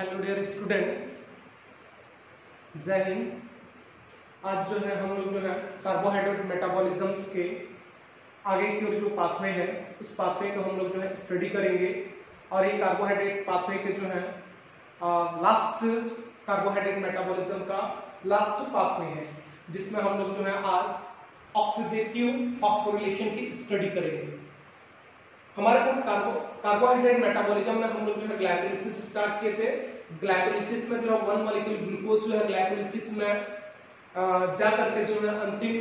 Hello dear student, जय हिंद। आज जो है हम लोग जो है कार्बोहाइड्रेट मेटाबॉलिज्म्स के आगे की जो पाथवे है उस पाथवे को हम लोग जो है स्टडी करेंगे। और ये कार्बोहाइड्रेट पाथवे के जो है लास्ट कार्बोहाइड्रेट मेटाबॉलिज्म का लास्ट पाथवे है, जिसमें हम लोग जो है आज ऑक्सीडेटिव फॉस्फोरिलेशन की स्टडी करेंगे। हमारे पास कार्बोहाइड्रेट मेटाबॉलिज्म में हम लोग जो है ग्लाइकोलिसिस स्टार्ट किए थे। ग्लाइकोलिसिस में जो है वन मॉलिक्यूल ग्लूकोज जो है ग्लाइकोलिसिस में जा करके जो है अंतिम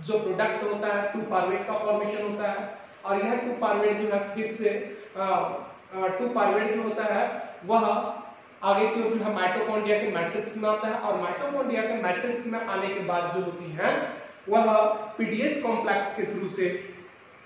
जो प्रोडक्ट होता है 2-पायरुवेट का फॉर्मेशन होता है। और यह 2-पायरुवेट जो है फिर से 2-पायरुवेट जो होता है वह आगे की जो है माइटोकॉन्ड्रिया के मैट्रिक्स में आता है। और माइटोकॉन्ड्रिया के मैट्रिक्स में आने के बाद जो होती है वह पीडीएच कॉम्प्लेक्स के थ्रू से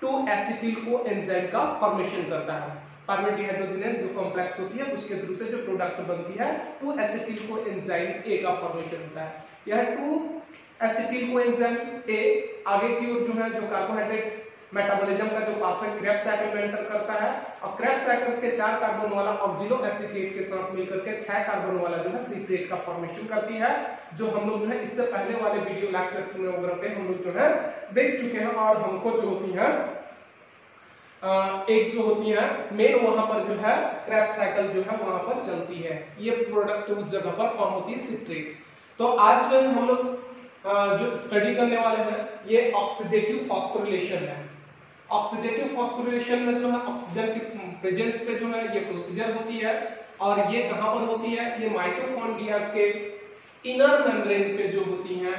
2-एसिटिल को एंजाइम का फॉर्मेशन करता है। पायरुवेट डिहाइड्रोजिनेज जो कॉम्प्लेक्स होती है उसके थ्रू से जो प्रोडक्ट बनती है 2-एसिटिल को एंजाइम ए का फॉर्मेशन होता है। यह 2-एसिटिल को एंजाइम ए आगे की ओर जो है जो कार्बोहाइड्रेट मेटाबॉलिज्म का जो पाथवे क्रेब्स साइकिल में एंटर करता है। और क्रेब्स साइकिल के 4 कार्बन वाला ऑक्सिलो एसीटेट के साथ मिलकर के 6 कार्बन वाला जो है सीट्रेट का फॉर्मेशन करती है, जो हम लोग जो है इससे पहले वाले वीडियो लेक्चर्स में वगैरह पे हम लोग जो है देख चुके हैं। और हमको जो होती है एक जो होती है मेन वहां पर जो है क्रेब्स साइकिल जो है वहां पर चलती है, ये प्रोडक्ट उस जगह पर फॉर्म होती है सीट्रेट। तो आज जो हम लोग जो स्टडी करने वाले हैं ये ऑक्सीडेटिव फॉस्फोरिलेशन है। ऑक्सीडेटिव फॉस्फोरिलेशन में जो है ऑक्सीजन की प्रेजेंस पे जो है ये प्रोसीजर होती है। और ये कहां पर होती है? ये माइटोकॉन्ड्रिया के इनर मेम्ब्रेन पे जो होती है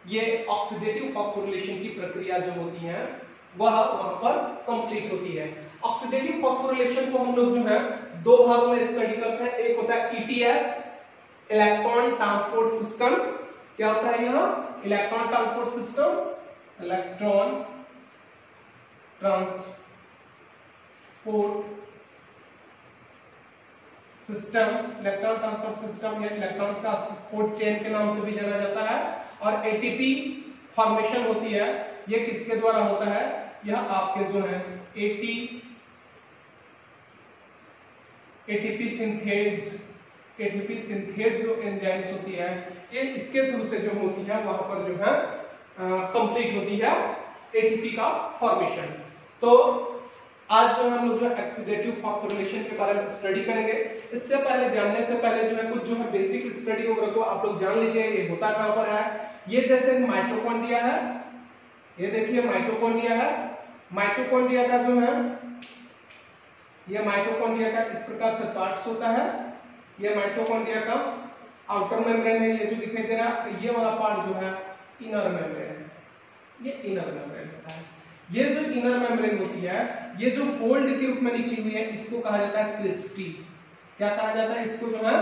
ये ऑक्सीडेटिव फॉस्फोरिलेशन की प्रक्रिया जो होती है वह वहां पर कंप्लीट होती है। ऑक्सीडेटिव फॉस्फोरिलेशन को हम लोग जो है 2 भागों में स्टडी करते हैं। एक होता है ईटीएस, इलेक्ट्रॉन ट्रांसपोर्ट सिस्टम। क्या होता है यहाँ? Electron transport system, electron transport system, electron transport system या इलेक्ट्रॉन ट्रांसपोर्ट चेन के नाम से भी जाना जाता है। और एटीपी फॉर्मेशन होती है, ये किसके द्वारा होता है? यह आपके जो है एटीपी सिंथेज जो एंजाइम्स होती है ये इसके थ्रू से जो होती है वहां पर जो है कंप्लीट होती है एटीपी का फॉर्मेशन। तो आज जो हम लोग जो ऑक्सीडेटिव फॉस्फोरिलेशन के बारे में स्टडी करेंगे। इससे पहले जानने से पहले जो है कुछ जो है बेसिक स्टडी वगैरह को आप लोग जान लीजिए ये होता कहां पर है। ये जैसे माइटोकॉन्ड्रिया है, ये देखिए माइटोकॉन्ड्रिया है। माइटोकॉन्ड्रिया का जो है ये माइटोकॉन्ड्रिया का इस प्रकार से पार्ट्स होता है। ये माइटोकॉन्ड्रिया का आउटर मेम्ब्रेन है, ये जो दिखाई दे रहा है। ये वाला पार्ट जो है इनर मेम्ब्रेन है, ये इनर मेम्ब्रेन होता है। ये जो इनर मेम्ब्रेन होती है ये जो फोल्ड के रूप में निकली हुई है इसको कहा जाता है क्रिस्टी। क्या कहा जाता है? इसको जो है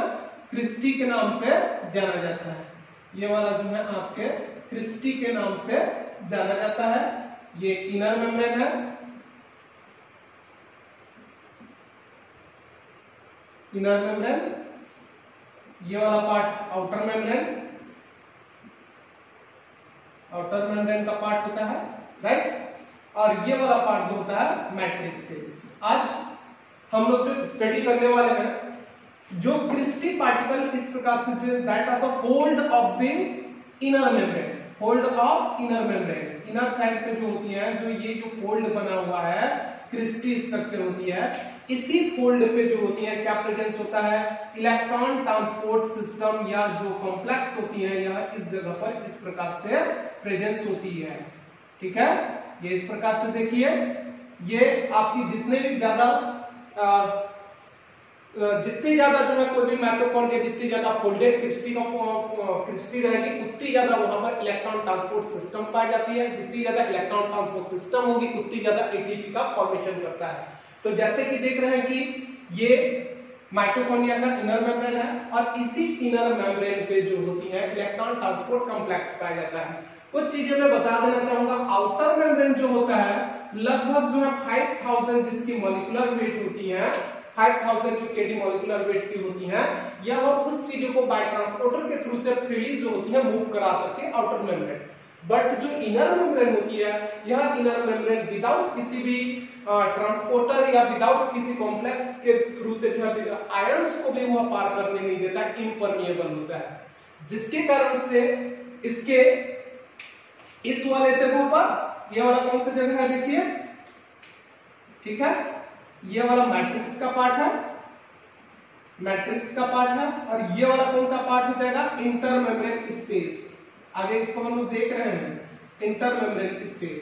क्रिस्टी के नाम से जाना जाता है। ये वाला जो है आपके क्रिस्टी के नाम से जाना जाता है। ये इनर मेम्ब्रेन है, इनर मेम्ब्रेन। ये वाला part outer membrane, outer membrane का पार्ट होता है, राइट। और ये वाला पार्ट जो होता है मैट्रिक्स से। आज हम लोग जो स्टडी करने वाले हैं जो क्रिस्टी पार्टिकल इस प्रकार से that are the fold of the inner membrane, fold of inner membrane. Inner side पे जो होती है जो ये जो फोल्ड बना हुआ है क्रिस्टी स्ट्रक्चर होती है, इसी फोल्ड पे जो होती है क्या प्रेजेंस होता है? इलेक्ट्रॉन ट्रांसपोर्ट सिस्टम या जो कॉम्प्लेक्स होती है यह इस जगह पर इस प्रकार से प्रेजेंस होती है। ठीक है, ये इस प्रकार से देखिए ये आपकी जितनी ज्यादा जो है कोई भी माइटोकॉन्ड्रिया जितनी ज्यादा फोल्डेड क्रिस्टी रहेगी उतनी ज्यादा वहां पर इलेक्ट्रॉन ट्रांसपोर्ट सिस्टम पाई जाती है। जितनी ज्यादा इलेक्ट्रॉन ट्रांसपोर्ट सिस्टम होगी उतनी ज्यादा एटीपी का फॉर्मेशन करता है। तो जैसे कि देख रहे हैं कि ये माइटोकॉन्ड्रिया का इनर मेम्ब्रेन है और इसी इनर मेम्ब्रेन पे जो होती है इलेक्ट्रॉन ट्रांसपोर्ट कॉम्प्लेक्स पाया जाता है। कुछ चीजें मैं बता देना चाहूंगा। आउटर मेम्ब्रेन जो होता है लगभग जो है 5000 जिसकी मॉलिक्यूलर वेट होती है, 5000 जो केडी मॉलिक्यूलर वेट की होती है, यह उस चीजों को बाय ट्रांसपोर्टर के थ्रू से फ्रीली जो होती है मूव करा सकती है आउटर मेम्ब्रेन। बट जो इनर मेम्ब्रेन होती है यह इनर मेम्ब्रेन विदाउट किसी भी ट्रांसपोर्टर या विदाउट किसी कॉम्प्लेक्स के थ्रू से जो है आयंस को भी वह पार करने नहीं देता, इम्परमिएबल होता है, जिसके कारण से इसके इस वाले जगह पर, ये वाला कौन सा जगह है देखिए, ठीक है, ये वाला मैट्रिक्स का पार्ट है, मैट्रिक्स का पार्ट है, और ये वाला कौन सा पार्ट हो जाएगा, इंटरमेम्ब्रेन स्पेस। आगे इसको हम लोग देख रहे हैं, इंटरमेम्ब्रेन स्पेस।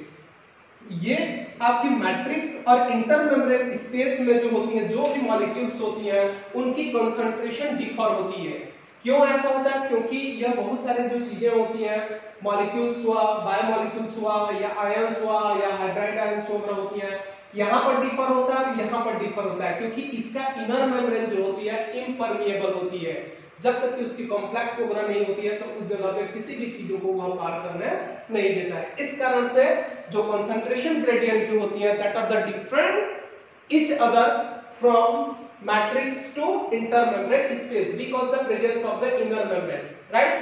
ये आपकी मैट्रिक्स और इंटरमेम्ब्रेन स्पेस में जो होती है, जो भी मॉलिक्यूल्स होती हैं, उनकी कंसंट्रेशन डिफर होती है। क्यों ऐसा होता है? क्योंकि यह बहुत सारे जो चीजें होती हैं, मॉलिक्यूल्स हुआ, बायोमॉलिक्यूल्स हुआ, या आयंस हुआ, या हाइड्राइड आयंस वगैरह होती हैं, यहाँ पर डिफर होता है, यहाँ पर डिफर होता है, क्योंकि इसका इनर मेम्ब्रेन जो होती है इम्परमिएबल होती है। जब तक कि उसकी कॉम्प्लेक्स वगैरह नहीं होती है तो उस जगह पे किसी भी चीजों को वह पार करने नहीं देता है। इस कारण से जो कंसंट्रेशन ग्रेडियंट जो होती है, that are the different each other from matrix to intermembrane space because the presence of the inner membrane, right.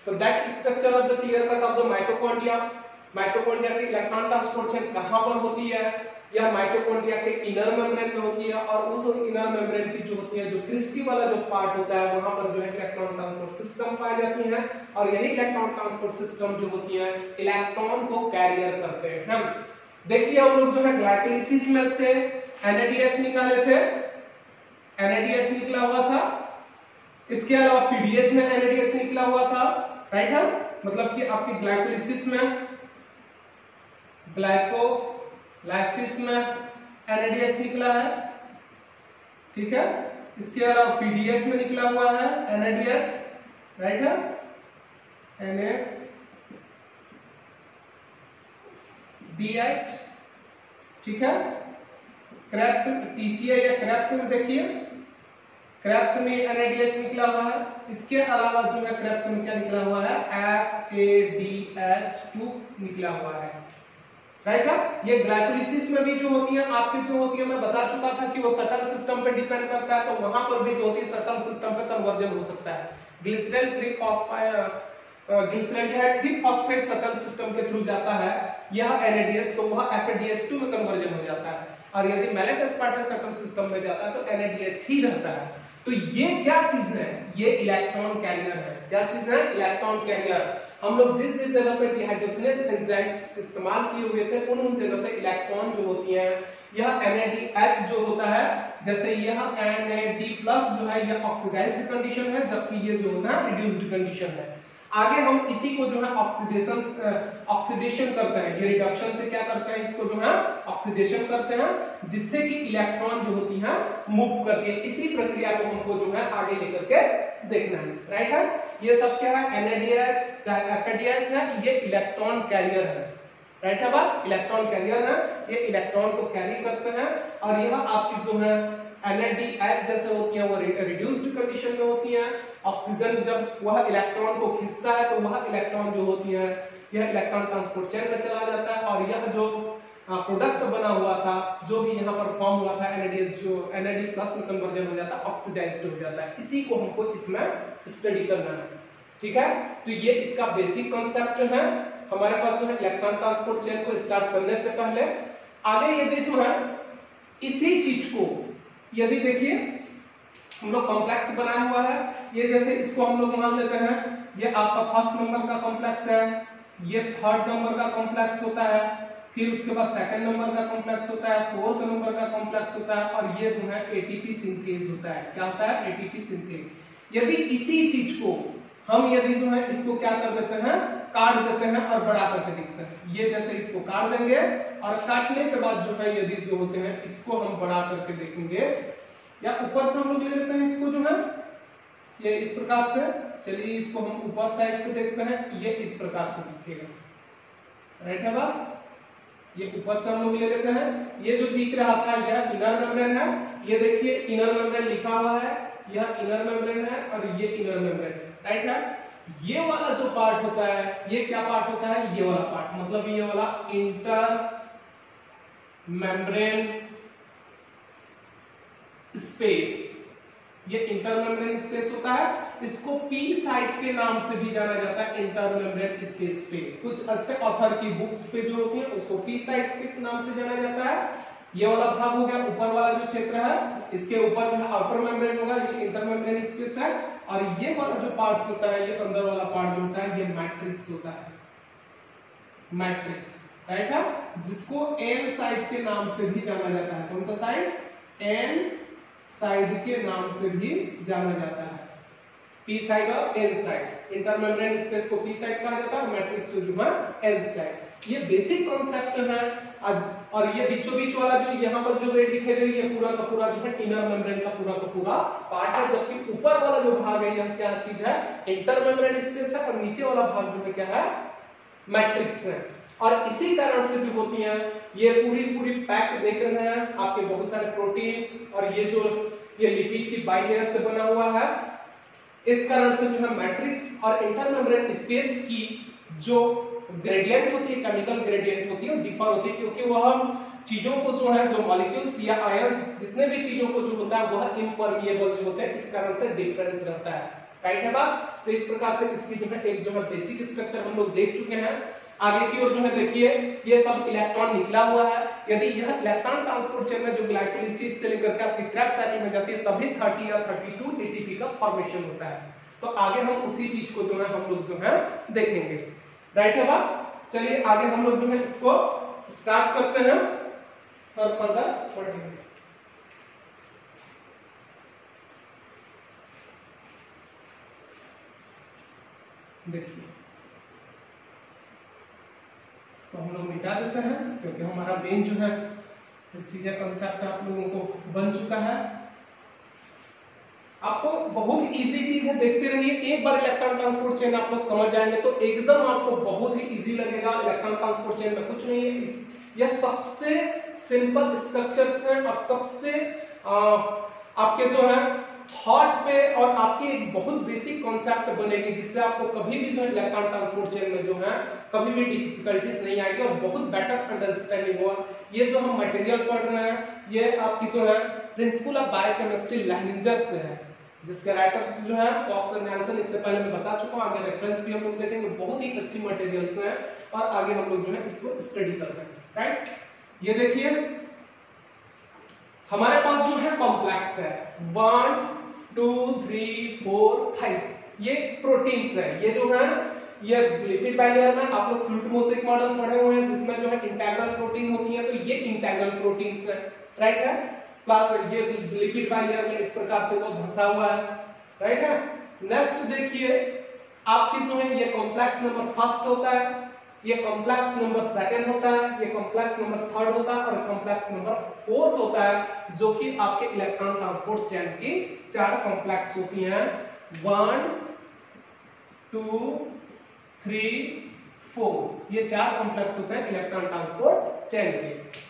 तो that structure of the clear cut of the mitochondria. Mitochondria की electron transportation कहां पर होती है? या mitochondria के inner membrane में होती है, और उस इनर मेम्ब्रेन की जो होती है, जो क्रिस्टी वाला जो पार्ट होता है, वहां पर जो है इलेक्ट्रॉन ट्रांसपोर्ट सिस्टम पाई जाती है, और यही इलेक्ट्रॉन ट्रांसपोर्ट सिस्टम जो होती है इलेक्ट्रॉन को कैरियर करते हैं। देखिए हम लोग जो है ग्लाइकोलिसिस में से NADH निकाले थे, NADH निकला हुआ था, इसके अलावा PDH में NADH निकला हुआ था, राइट है, मतलब कि आपकी ग्लाइकोलिसिस में, ग्लाइकोलाइसिस में NADH निकला है, ठीक है, इसके अलावा PDH में निकला हुआ है NADH, राइट है, NADH, ठीक है। क्रेब्स TCA या क्रेब्स में देखिए, क्रेब्स में NADH निकला हुआ है, इसके अलावा जो है क्रेब्स में क्या निकला हुआ है, FADH2 निकला हुआ है, राइट है। ये ग्लाइकोलिसिस में भी जो होती है आपकी जो होती है, मैं बता चुका था कि वो सटल सिस्टम पे डिपेंड करता है, तो वहां पर भी जो होती है सटल सिस्टम पे कन्वर्जन हो सकता है। ग्लिसरॉल 3-फॉस्फेट सटल सिस्टम के थ्रू जाता है यह NADH, तो वह FADH2 में कन्वर्जन हो जाता है, और यदि मैलेट एस्पार्टेट सटल सिस्टम में जाता है तो NADH ही रहता है। तो ये क्या चीज है? ये इलेक्ट्रॉन कैरियर है। क्या चीज है? Electron carrier. हम लोग जिस जिस जगह पे डिहाइड्रोजनेज एंजाइम्स इस्तेमाल किए हुए थे, उन जगह पे इलेक्ट्रॉन जो होती है, यह NADH जो होता है, जैसे यह NAD+ जो है यह ऑक्सीडाइज्ड कंडीशन है, जबकि ये जो होता है रिड्यूस्ड कंडीशन है। आगे हम इसी को जो है ऑक्सीडेशन करते हैं, ये रिडक्शन से क्या करते हैं, इसको जो है ऑक्सीडेशन करते हैं, जिससे कि इलेक्ट्रॉन जो होती है मूव करके, इसी प्रक्रिया को हमको जो है आगे लेकर के देखना है, राइट है। ये सब क्या है? NADH चाहे FADH है, ये इलेक्ट्रॉन कैरियर है, राइट है बात, इलेक्ट्रॉन कैरियर है, ये इलेक्ट्रॉन को कैरी करते हैं, और यह आपकी जो है NADH जैसे होती है वो रिड्यूस्ड कंडीशन में होती है। ऑक्सीजन जब वह इलेक्ट्रॉन को खींचता है तो वह इलेक्ट्रॉन जो होती है यह इलेक्ट्रॉन ट्रांसपोर्ट चेन में चला जाता है, और यह जो प्रोडक्ट बना हुआ था, जो भी यहाँ पर फॉर्म हुआ था NADH, जो NAD+ में कन्वर्जन हो जाता है, ऑक्सीडाइज्ड हो जाता है। इसी को हमको इसमें स्टडी करना है, ठीक है। तो ये इसका बेसिक कॉन्सेप्ट है। हमारे पास जो है इलेक्ट्रॉन ट्रांसपोर्ट चेन को स्टार्ट करने से पहले आगे यदि जो है इसी चीज को यदि देखिए हम लोग कॉम्प्लेक्स बनाया हुआ है, ये जैसे इसको हम लोग मान लेते हैं, ये आपका फर्स्ट नंबर का कॉम्प्लेक्स है, ये थर्ड नंबर का कॉम्प्लेक्स होता है, फिर उसके बाद सेकंड नंबर का कॉम्प्लेक्स होता है, फोर्थ नंबर का कॉम्प्लेक्स होता है, और ये जो है ATP सिंथेज होता है। क्या होता है? ATP synthase. यदि इसी चीज को हम यदि जो है इसको क्या कर देते हैं, काट देते हैं और बड़ा करके लिखते हैं, ये जैसे इसको काट देंगे, और काटने के बाद जो है यदि जो होते हैं इसको हम बड़ा करके देखेंगे, या ऊपर से हम लोग ले लेते हैं इसको जो है ये इस प्रकार से, चलिए इसको हम ऊपर साइड पे देखते हैं, ये इस प्रकार से दिखेगा, राइट है बात। ये ऊपर से हम लोग ले लेते हैं, ये जो दिख रहा था यह इनर मेम्ब्रेन है, ये देखिए इनर मेम्ब्रेन लिखा हुआ है, यह इनर मेम्ब्रेन है और ये इनर मेम्ब्रेन है, राइट है। ये वाला जो पार्ट होता है, ये क्या पार्ट होता है? ये वाला पार्ट, मतलब ये वाला इंटर मेम्ब्रेन स्पेस, ये इंटर मेम्ब्रेन स्पेस होता है। इसको P साइट के नाम से भी जाना जाता है, इंटर मेम्ब्रेन स्पेस पे। कुछ अच्छे ऑथर की बुक्स पे जो होती है उसको P साइट के नाम से जाना जाता है, ये वाला भाग हो गया ऊपर वाला जो क्षेत्र है, इसके ऊपर जो है आउटर मेम्ब्रेन होगा, ये इंटर मेम्ब्रेन स्पेस है, और ये वाला जो पार्ट होता है, ये अंदर वाला पार्ट जो होता है, ये मैट्रिक्स होता है, मैट्रिक्स, राइट है, जिसको एन साइड के नाम से भी जाना जाता है। कौन सा साइड? एन साइड के नाम से भी जाना जाता है, पी साइड और एन साइड। इंटरमेम्ब्रेन स्पेस को पी साइड कहा जाता है, मैट्रिक्स को जो है एन साइड। ये बेसिक कॉन्सेप्ट है आज। और ये बीचों बीच वाला जो यहाँ पर जो रेड दिखाई दे रही है, पूरा का पूरा जो है इनर मेम्ब्रेन का पूरा पार्ट है, जबकि ऊपर वाला जो भाग है यह क्या चीज है? इंटरमेम्ब्रेन स्पेस है, और नीचे वाला भाग जो है क्या है? मैट्रिक्स है। और इसी कारण से भी होती हैं ये पूरी पैक देख रहे हैं आपके बहुत सारे प्रोटीन्स, और ये जो ये लिपिड की बाइलेयर से बना हुआ है, इस कारण से जो है मैट्रिक्स और इंटरमेम्ब्रेन स्पेस की जो ग्रेडियंट होती है, केमिकल ग्रेडियंट होती है, डिफर होती है, क्योंकि वह चीजों को जो है, जो मॉलिक्यूल्स या आयन जितने भी चीजों को जो होता है वह इम्परमिएबल जो होते हैं, इस कारण से डिफरेंस रहता है, राइट है बात। तो इस प्रकार से इसकी जो है एक जो है बेसिक स्ट्रक्चर हम लोग देख चुके हैं। आगे की ओर जो है देखिए, ये सब इलेक्ट्रॉन निकला हुआ है। यदि यह इलेक्ट्रॉन ट्रांसपोर्ट चेन में जो ग्लाइकोलिसिस से लेकर के आपकी क्रेब्स साइकिल में जाती है, तभी 30 या 32 एटीपी का फॉर्मेशन होता है। तो आगे हम उसी चीज को जो है हम लोग जो है देखेंगे, राइट है बात। चलिए आगे हम लोग जो है इसको स्टार्ट करते हैं और फर्दर बढ़ेंगे। देखिए इसको हम लोग मिटा देते हैं, क्योंकि हमारा मेन जो है चीजें कंसेप्ट आप लोगों को बन चुका है। आपको बहुत इजी चीज है, देखते रहिए। एक बार इलेक्ट्रॉन ट्रांसपोर्ट चेन आप लोग समझ जाएंगे तो एकदम आपको बहुत ही इजी लगेगा। इलेक्ट्रॉन ट्रांसपोर्ट चेन में कुछ नहीं है, यह सबसे सिंपल स्ट्रक्चर्स है, और सबसे आपके जो है थॉट पे और आपकी एक बहुत बेसिक कॉन्सेप्ट बनेगी, जिससे आपको कभी भी जो है इलेक्ट्रॉन ट्रांसपोर्ट चेन में जो है कभी भी डिफिकल्टीज नहीं आएगी और बहुत बेटर अंडरस्टैंडिंग होगा। ये जो हम मटेरियल पढ़ रहे हैं, ये आपकी जो है प्रिंसिपल ऑफ बायोकेमिस्ट्री लैनिंजर से है, जिसके राइटर्स जो है कॉक्स एंड नैल्सन, इससे पहले मैं बता चुका हूं, आगे रेफरेंस भी हम लोग देखेंगे। बहुत ही अच्छी मटेरियल्स हैं और आगे हम लोग जो है इसको स्टडी कर रहे हैं, राइट। ये देखिए हमारे पास जो है कॉम्प्लेक्स है 1 2 3 4 5, ये प्रोटीन्स है। ये जो है ये लिपिड बाइलेयर में आप लोग फ्लूइड मोज़ेक मॉडल पढ़े हुए हैं, जिसमें जो है इंटीग्रल प्रोटीन होती है, तो ये इंटीग्रल प्रोटीन्स है, राइट है। प्लस ये लिपिड बाइलेयर में इस प्रकार से वो धंसा हुआ है, राइट है। नेक्स्ट देखिए आपकी जो है ये कॉम्प्लेक्स नंबर फर्स्ट होता है, ये कॉम्प्लेक्स नंबर सेकंड होता है, ये कॉम्प्लेक्स नंबर थर्ड होता है, और कॉम्प्लेक्स नंबर फोर्थ होता है, जो कि आपके इलेक्ट्रॉन ट्रांसपोर्ट चेन की 4 कॉम्प्लेक्स होती हैं, 1 2 3 4। ये 4 कॉम्प्लेक्स होते हैं इलेक्ट्रॉन ट्रांसपोर्ट चेन के।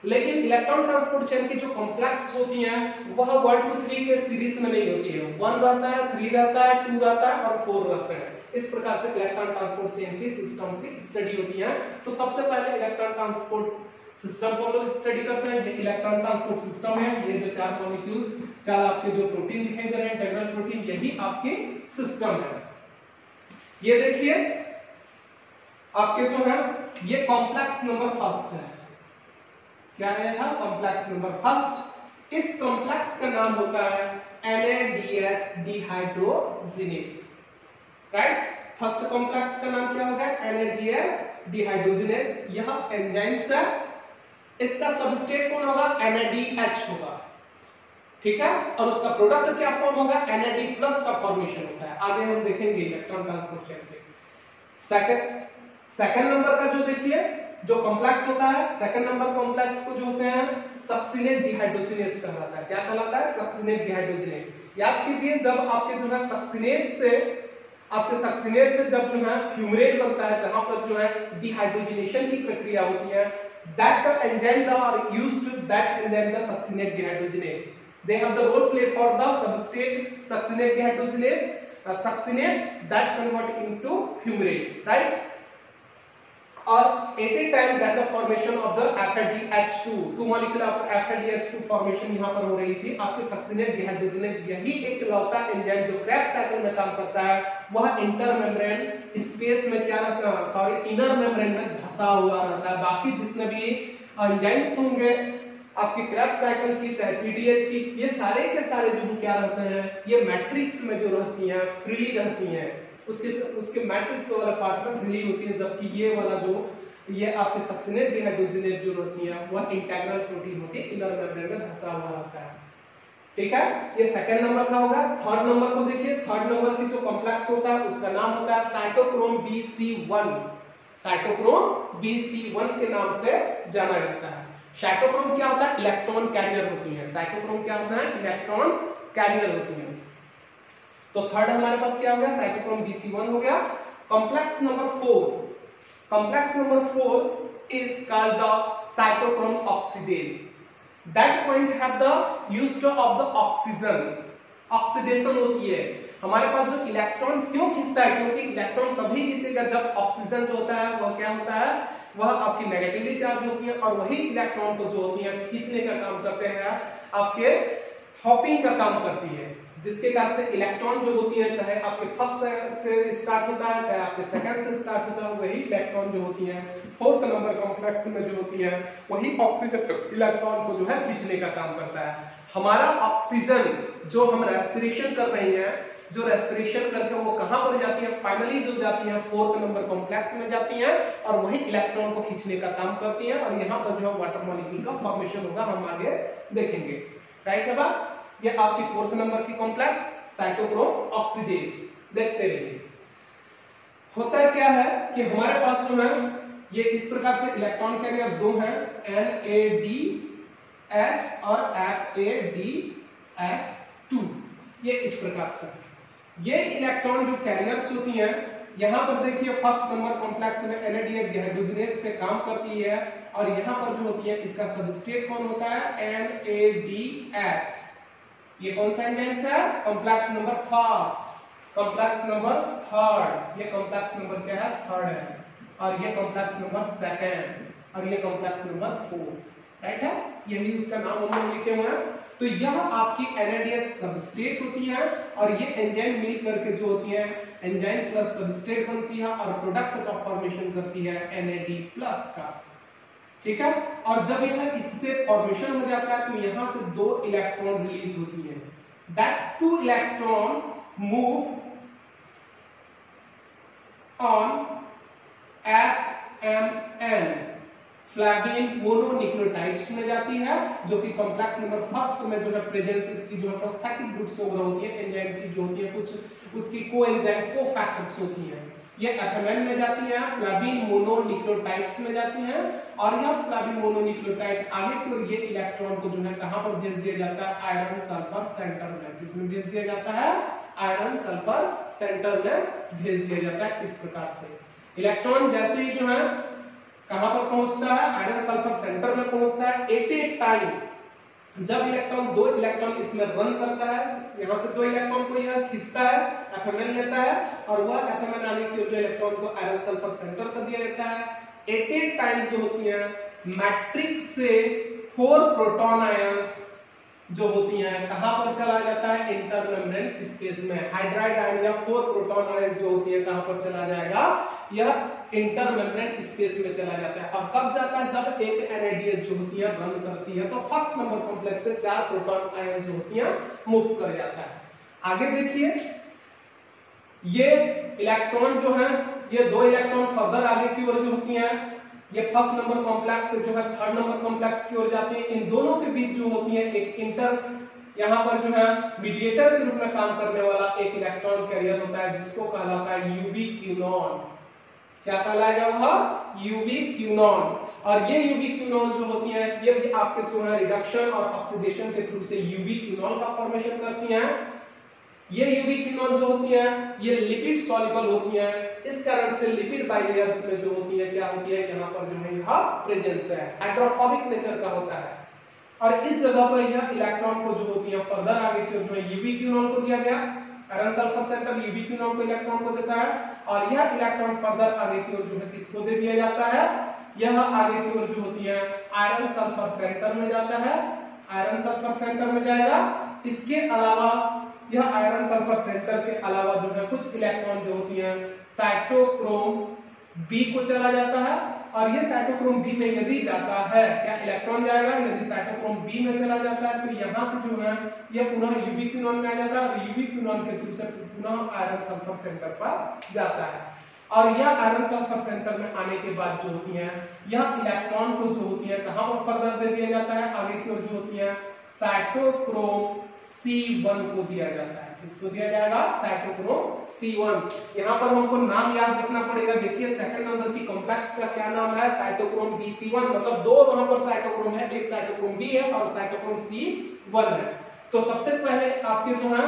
लेकिन इलेक्ट्रॉन ट्रांसपोर्ट चेन की जो कॉम्प्लेक्स होती हैं वह 1 2 3 के सीरीज में नहीं होती है, 1 रहता है, 3 रहता है, 2 रहता है और 4 रहता है। इस प्रकार से इलेक्ट्रॉन ट्रांसपोर्ट चेन की सिस्टम की स्टडी होती है। तो सबसे पहले इलेक्ट्रॉन ट्रांसपोर्ट सिस्टम को हम लोग स्टडी करते हैं। ये इलेक्ट्रॉन ट्रांसपोर्ट सिस्टम है, ये जो 4 मॉलिक्यूल 4 आपके जो प्रोटीन दिखाई दे रहे हैं इंटीग्रल प्रोटीन, यही आपकी सिस्टम है। ये देखिए आपके जो है ये कॉम्प्लेक्स नंबर फर्स्ट है, क्या है कॉम्प्लेक्स नंबर फर्स्ट। इस कॉम्प्लेक्स का नाम होता है NADH dehydrogenase, right. First complex का नाम क्या होगा? NADH dehydrogenase. यह एंजाइम्स है, इसका सबस्ट्रेट कौन होगा? NADH होगा, ठीक है। और उसका प्रोडक्ट क्या फॉर्म होगा? NAD+ का फॉर्मेशन होता है। आगे हम देखेंगे इलेक्ट्रॉन ट्रांसपोर्ट चेन के। सेकंड नंबर का जो देखिए जो कॉम्प्लेक्स होता है, सेकंड नंबर कॉम्प्लेक्स को जो होते हैं सक्सिनेट डिहाइड्रोजिनेज कहलाता है। क्या कहलाता है? Succinate dehydrogenase. याद कीजिए जब आपके जो है सक्सिनेट से जब जो है फ्यूमरेट बनता है, जहां पर जो है डिहाइड्रोजिनेशन की प्रक्रिया होती है, that the enzymes are used to that enzyme the succinate dehydrogenase. They have the role play for the substrate succinate dehydrogenase, succinate that convert into fumarate, right? Or at a time that the formation of the FADH2, 2 molecule of FADH2 formation यहाँ पर हो रही थी। आपके succinate dehydrogenase यही एक लौता enzyme जो Krebs cycle में काम करता है, वह इंटर मेम्ब्रेन स्पेस में क्या रहता है, सॉरी इनर मेम्ब्रेन में धंसा हुआ रहता है। बाकी जितने भी एंजाइम्स होंगे आपकी क्रेब्स साइकिल की, चाहे पीडीएच की, ये सारे के सारे जो क्या रहते हैं, ये मैट्रिक्स में जो रहती हैं फ्रीली रहती हैं, उसके मैट्रिक्स वाला पार्ट में फ्रीली होती है, जबकि ये वाला जो ये आपके सक्सिनेट डिहाइड्रोजनेट जो रहती है वह इंटीग्रल प्रोटीन होती है, इनर मेम्ब्रेन में धंसा हुआ रहता है। ठीक है, ये सेकंड नंबर का होगा। थर्ड नंबर को देखिए, थर्ड नंबर की जो कॉम्प्लेक्स होता है उसका नाम होता है साइटोक्रोम BC1। साइटोक्रोम BC1 के नाम से जाना जाता है। साइटोक्रोम क्या होता है? इलेक्ट्रॉन कैरियर होती है। साइटोक्रोम क्या होता है? इलेक्ट्रॉन कैरियर होती है। तो थर्ड हमारे पास क्या हो गया? साइटोक्रोम BC1 हो गया। Complex number 4, complex number 4 is called the cytochrome oxidase. That point have the use of the oxygen. Oxidation होती है। हमारे पास जो इलेक्ट्रॉन क्यों खींचता है? क्योंकि इलेक्ट्रॉन तभी खींचेगा जब ऑक्सीजन जो होता है वह क्या होता है, वह आपकी नेगेटिवली चार्ज होती है, और वही इलेक्ट्रॉन को जो होती है खींचने का काम करते हैं, आपके हॉपिंग का काम करती है, जिसके कारण से इलेक्ट्रॉन जो होती है, चाहे आपके फर्स्ट से स्टार्ट होता है, चाहे आपके सेकंड से स्टार्ट होता है, वही इलेक्ट्रॉन जो होती है फोर्थ नंबर कॉम्प्लेक्स में जो होती है, वही ऑक्सीजन इलेक्ट्रॉन को जो है खींचने का काम करता है। हमारा ऑक्सीजन जो हम रेस्पिरेशन कर रहे हैं, जो रेस्पिरेशन करके वो कहां पर जाती है? फाइनली जो जाती है फोर्थ नंबर कॉम्प्लेक्स में जाती है, और वही इलेक्ट्रॉन को खींचने का काम करती है, और यहाँ पर जो है वाटर मॉलिक्यूल का फॉर्मेशन होगा, हम आगे देखेंगे। राइट है बात? ये आपकी फोर्थ नंबर की कॉम्प्लेक्स साइटोक्रोम ऑक्सीडेज। देखते रहिए होता क्या है कि हमारे पास जो है ये इस प्रकार से इलेक्ट्रॉन कैरियर दो हैं, NADH और FADH2। ये इस प्रकार से ये इलेक्ट्रॉन जो कैरियर्स होती हैं, यहां पर देखिए फर्स्ट नंबर कॉम्प्लेक्स में NADH डिहाइड्रोजनेज पे काम करती है, और यहां पर जो होती है इसका सबस्ट्रेट कौन होता है? NADH। ये कौन सा एंजाइम है? Complex number first, complex number third, ये कॉम्प्लेक्स नंबर क्या है? थर्ड है, और ये कॉम्प्लेक्स नंबर सेकंड, और ये कॉम्प्लेक्स नंबर 4। राइट है, यही उसका नाम हम लोग लिखे हुए हैं। तो यह आपकी NADH सबस्ट्रेट होती है, और ये एंजाइम मिल करके जो होती है एंजाइम प्लस सबस्ट्रेट बनती है, और प्रोडक्ट का फॉर्मेशन करती है NAD+ का। ठीक है, और जब यह इससे फॉर्मेशन हो जाता है तो यहां से दो इलेक्ट्रॉन रिलीज होती है। That two electron move on FMN flavin mononucleotides में जाती है, जो कि कॉम्प्लेक्स नंबर फर्स्ट में जो है प्रेजेंस इसकी जो है प्रोस्थेटिक ग्रुप से हो रही होती है, एंजाइम की जो होती है कुछ उसकी कोएंजाइम कोफैक्टर्स होती हैं, ये FMN में जाती है, फ्लैविन मोनोन्यूक्लियोटाइड्स में जाती हैं, और यह फ्लैविन मोनोन्यूक्लियोटाइड आगे की ओर ये इलेक्ट्रॉन को जो है कहां पर भेज दिया जाता है? आयरन सल्फर सेंटर में। किसमें भेज दिया जाता है? आयरन सल्फर सेंटर में भेज दिया जाता है। इस प्रकार से इलेक्ट्रॉन जैसे ही जो है कहां पर पहुंचता है? आयरन सल्फर सेंटर में पहुंचता है। एट ए टाइम जब इलेक्ट्रॉन दो इलेक्ट्रॉन इसमें रन करता है, यहां से दो इलेक्ट्रॉन को यह खींचता है, FMN लेता है, और वह FMN आने की ओर इलेक्ट्रॉन को आयरन सल्फर सेंटर कर दिया जाता है। एट ए टाइम जो होती है मैट्रिक्स से 4 प्रोटॉन आयंस जो होती हैं कहां पर चला जाता है? इंटरमेम्ब्रेन स्पेस में। हाइड्राइड आयन या 4 प्रोटॉन आयन जो होती है कहां पर चला जाएगा? यह इंटरमेम्ब्रेन स्पेस में चला जाता है। और कब जाता है? जब एक NADH जो होती है रन करती है, तो फर्स्ट नंबर कॉम्प्लेक्स से 4 प्रोटॉन आयन जो होती हैं मूव कर जाता है। आगे देखिए, ये इलेक्ट्रॉन जो है, ये दो इलेक्ट्रॉन फर्दर आगे की ओर जो होती हैं, ये फर्स्ट नंबर कॉम्प्लेक्स से जो है थर्ड नंबर कॉम्प्लेक्स की ओर जाती है। इन दोनों के बीच जो होती है एक इंटर, यहाँ पर जो है मीडिएटर के रूप में काम करने वाला एक इलेक्ट्रॉन कैरियर होता है, जिसको कहलाता है यूबिक्विनोन। क्या कहलाएगा वह? यूबिक्विनोन। और ये यूबिक्विनोन जो होती है, ये भी आपके जो है रिडक्शन और ऑक्सीडेशन के थ्रू से यूबिक्विनोन का फॉर्मेशन करती हैं। ये यूबिक्विनोन जो होती है, ये लिपिड सॉल्युबल होती है, इस कारण से लिपिड बाइलेयर्स में जो होती है क्या होती है? यहाँ पर जो है यह प्रेजेंस है, हाइड्रोफोबिक नेचर का होता है। और इस जगह पर यह इलेक्ट्रॉन को जो होती है फर्दर आगे की ओर यूबिक्विनोन को दिया गया, आयरन सल्फर सेंटर यूबिक्विनोन को इलेक्ट्रॉन को देता है, और यह इलेक्ट्रॉन फर्दर आगे की ओर जो है किसको दे दिया जाता है? यह आगे की ओर जो होती है आयरन सल्फर सेंटर में जाता है, आयरन सल्फर सेंटर में जाएगा। इसके अलावा यह आयरन सल्फर सेंटर के अलावा जो है कुछ इलेक्ट्रॉन जो होती हैं साइटोक्रोम B को चला जाता है, और ये साइटोक्रोम बी में यदि जाता है, क्या इलेक्ट्रॉन जाएगा, यदि साइटोक्रोम बी में चला जाता है तो यहाँ से जो है ये पुनः यूवी क्विनोन में आ जाता है और यूवी क्विनोन के थ्रू से पुनः आयरन सल्फर सेंटर पर जाता है। और यह आयरन सल्फर सेंटर में आने के बाद जो होती है यह इलेक्ट्रॉन को जो होती है कहां पर फर्दर दे दिया जाता है, आगे की ओर जो होती है साइटोक्रोम C1 को दिया जाता है। इसको दिया जाएगा साइटोक्रोम C1। यहाँ पर हमको नाम याद रखना पड़ेगा। देखिए सेकंड नंबर की कॉम्प्लेक्स का क्या नाम है, साइटोक्रोम BC1, मतलब दो वहां पर साइटोक्रोम है, एक साइटोक्रोम B है और साइटोक्रोम C1 है। तो सबसे पहले आपके जो है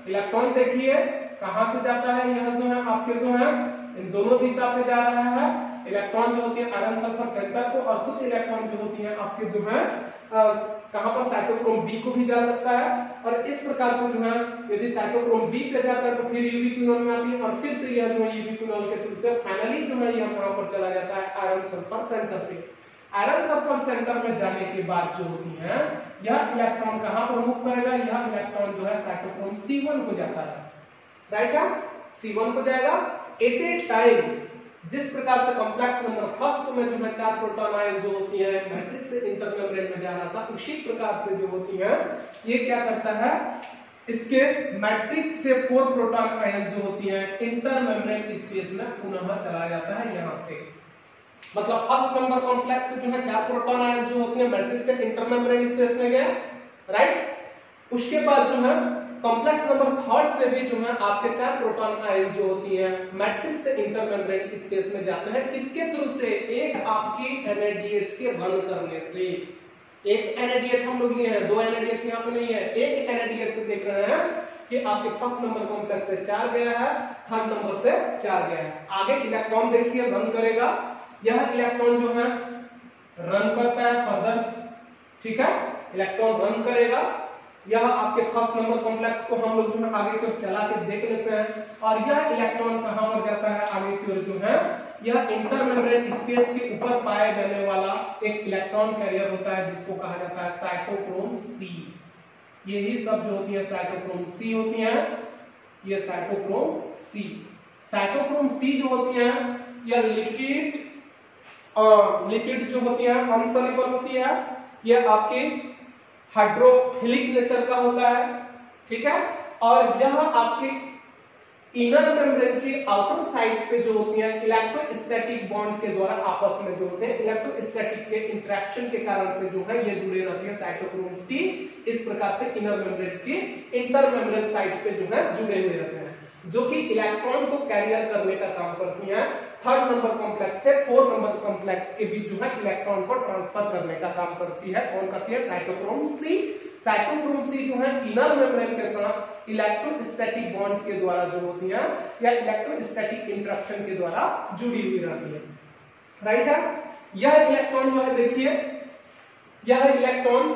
इलेक्ट्रॉन देखिए कहां से जाता है, यह जो है आपके जो है इन दोनों दिशा पे जा रहा है। इलेक्ट्रॉन जो होती है आयरन सल्फर सेंटर को और कुछ इलेक्ट्रॉन जो होती है आपके जो है कहां पर साइटोक्रोम बी को भी जा सकता है। और इस प्रकार से जो है यदि साइटोक्रोम बी पे जाता है तो फिर यूवी क्विनोन में आती है और फिर से यह जो है यूवी क्विनोन के थ्रू से फाइनली जो है यह कहां पर चला जाता है आयरन सल्फर सेंटर पे। आयरन सल्फर सेंटर में जाने के बाद जो होती है यह इलेक्ट्रॉन कहां पर मूव करेगा, यह इलेक्ट्रॉन जो है साइटोक्रोम C1 को जाता है, राइट है, C1 को जाएगा। एट ए टाइम जिस प्रकार से कॉम्प्लेक्स नंबर फर्स्ट में जो है 4 प्रोटॉन आयन जो होती है मैट्रिक्स से इंटरमेम्ब्रेन में जा रहा था, उसी प्रकार से जो होती है ये क्या करता है, इसके मैट्रिक्स से 4 प्रोटॉन आयन जो होती है इंटरमेम्ब्रेन स्पेस में पुनः चला जाता है। यहां से मतलब फर्स्ट नंबर कॉम्प्लेक्स से जो है 4 प्रोटॉन आयन जो होती है मैट्रिक्स से इंटरमेम्ब्रेन स्पेस में गया, राइट। उसके बाद जो है कॉम्प्लेक्स नंबर थर्ड से भी जो है आपके 4 प्रोटॉन आयन जो होती है मैट्रिक्स से इंटरमेम्ब्रेन स्पेस में जाते हैं। इसके थ्रू से एक आपकी NADH के रन करने से, एक NADH हम लोग लिए हैं, 2 NADH यहाँ पे नहीं है, एक NADH से देख रहे हैं कि आपके फर्स्ट नंबर कॉम्प्लेक्स से 4 गया है, थर्ड नंबर से 4 गया है। आगे इलेक्ट्रॉन देखिए रन करेगा, यह इलेक्ट्रॉन जो है रन करता है फर्दर, ठीक है, इलेक्ट्रॉन रन करेगा। यह आपके फर्स्ट नंबर कॉम्प्लेक्स को हम लोग जो है आगे की ओर चला के देख लेते हैं और यह इलेक्ट्रॉन कहां पर जाता है, आगे की ओर जो है यह इंटरमेम्ब्रेन स्पेस के ऊपर पाए जाने वाला एक इलेक्ट्रॉन कैरियर होता है जिसको कहा जाता है साइटोक्रोम C। यही सब जो होती है साइटोक्रोम C होती है, ये साइटोक्रोम C। साइटोक्रोम C जो होती है यह लिक्विड जो होती है अनसॉल्युबल होती है, यह आपकी हाइड्रोफिलिक नेचर का होता है, ठीक है। और यह आपके इनर मेम्ब्रेन की आउटर साइड पे जो होती है इलेक्ट्रोस्टैटिक बॉन्ड के द्वारा आपस में जो होते हैं इलेक्ट्रोस्टैटिक के इंटरेक्शन के कारण से जो है ये जुड़े रहती है साइटोक्रोम C। इस प्रकार से इनर मेम्ब्रेन की इंटर मेम्ब्रेन साइड पे जो है जुड़े हुए रहते हैं, जो कि इलेक्ट्रॉन को कैरियर करने का काम करती हैं। थर्ड नंबर कॉम्प्लेक्स से 4 नंबर कॉम्प्लेक्स के बीच जो है इलेक्ट्रॉन को ट्रांसफर करने का काम करती है। कौन करती है, साइटोक्रोम C। साइटोक्रोम C जो है इनर मेम्ब्रेन के साथ इलेक्ट्रोस्टैटिक बॉन्ड के द्वारा जो होती है या इलेक्ट्रोस्टैटिक इंटरेक्शन के द्वारा जुड़ी हुई रहती है, राइट है। यह इलेक्ट्रॉन जो है देखिए, यह इलेक्ट्रॉन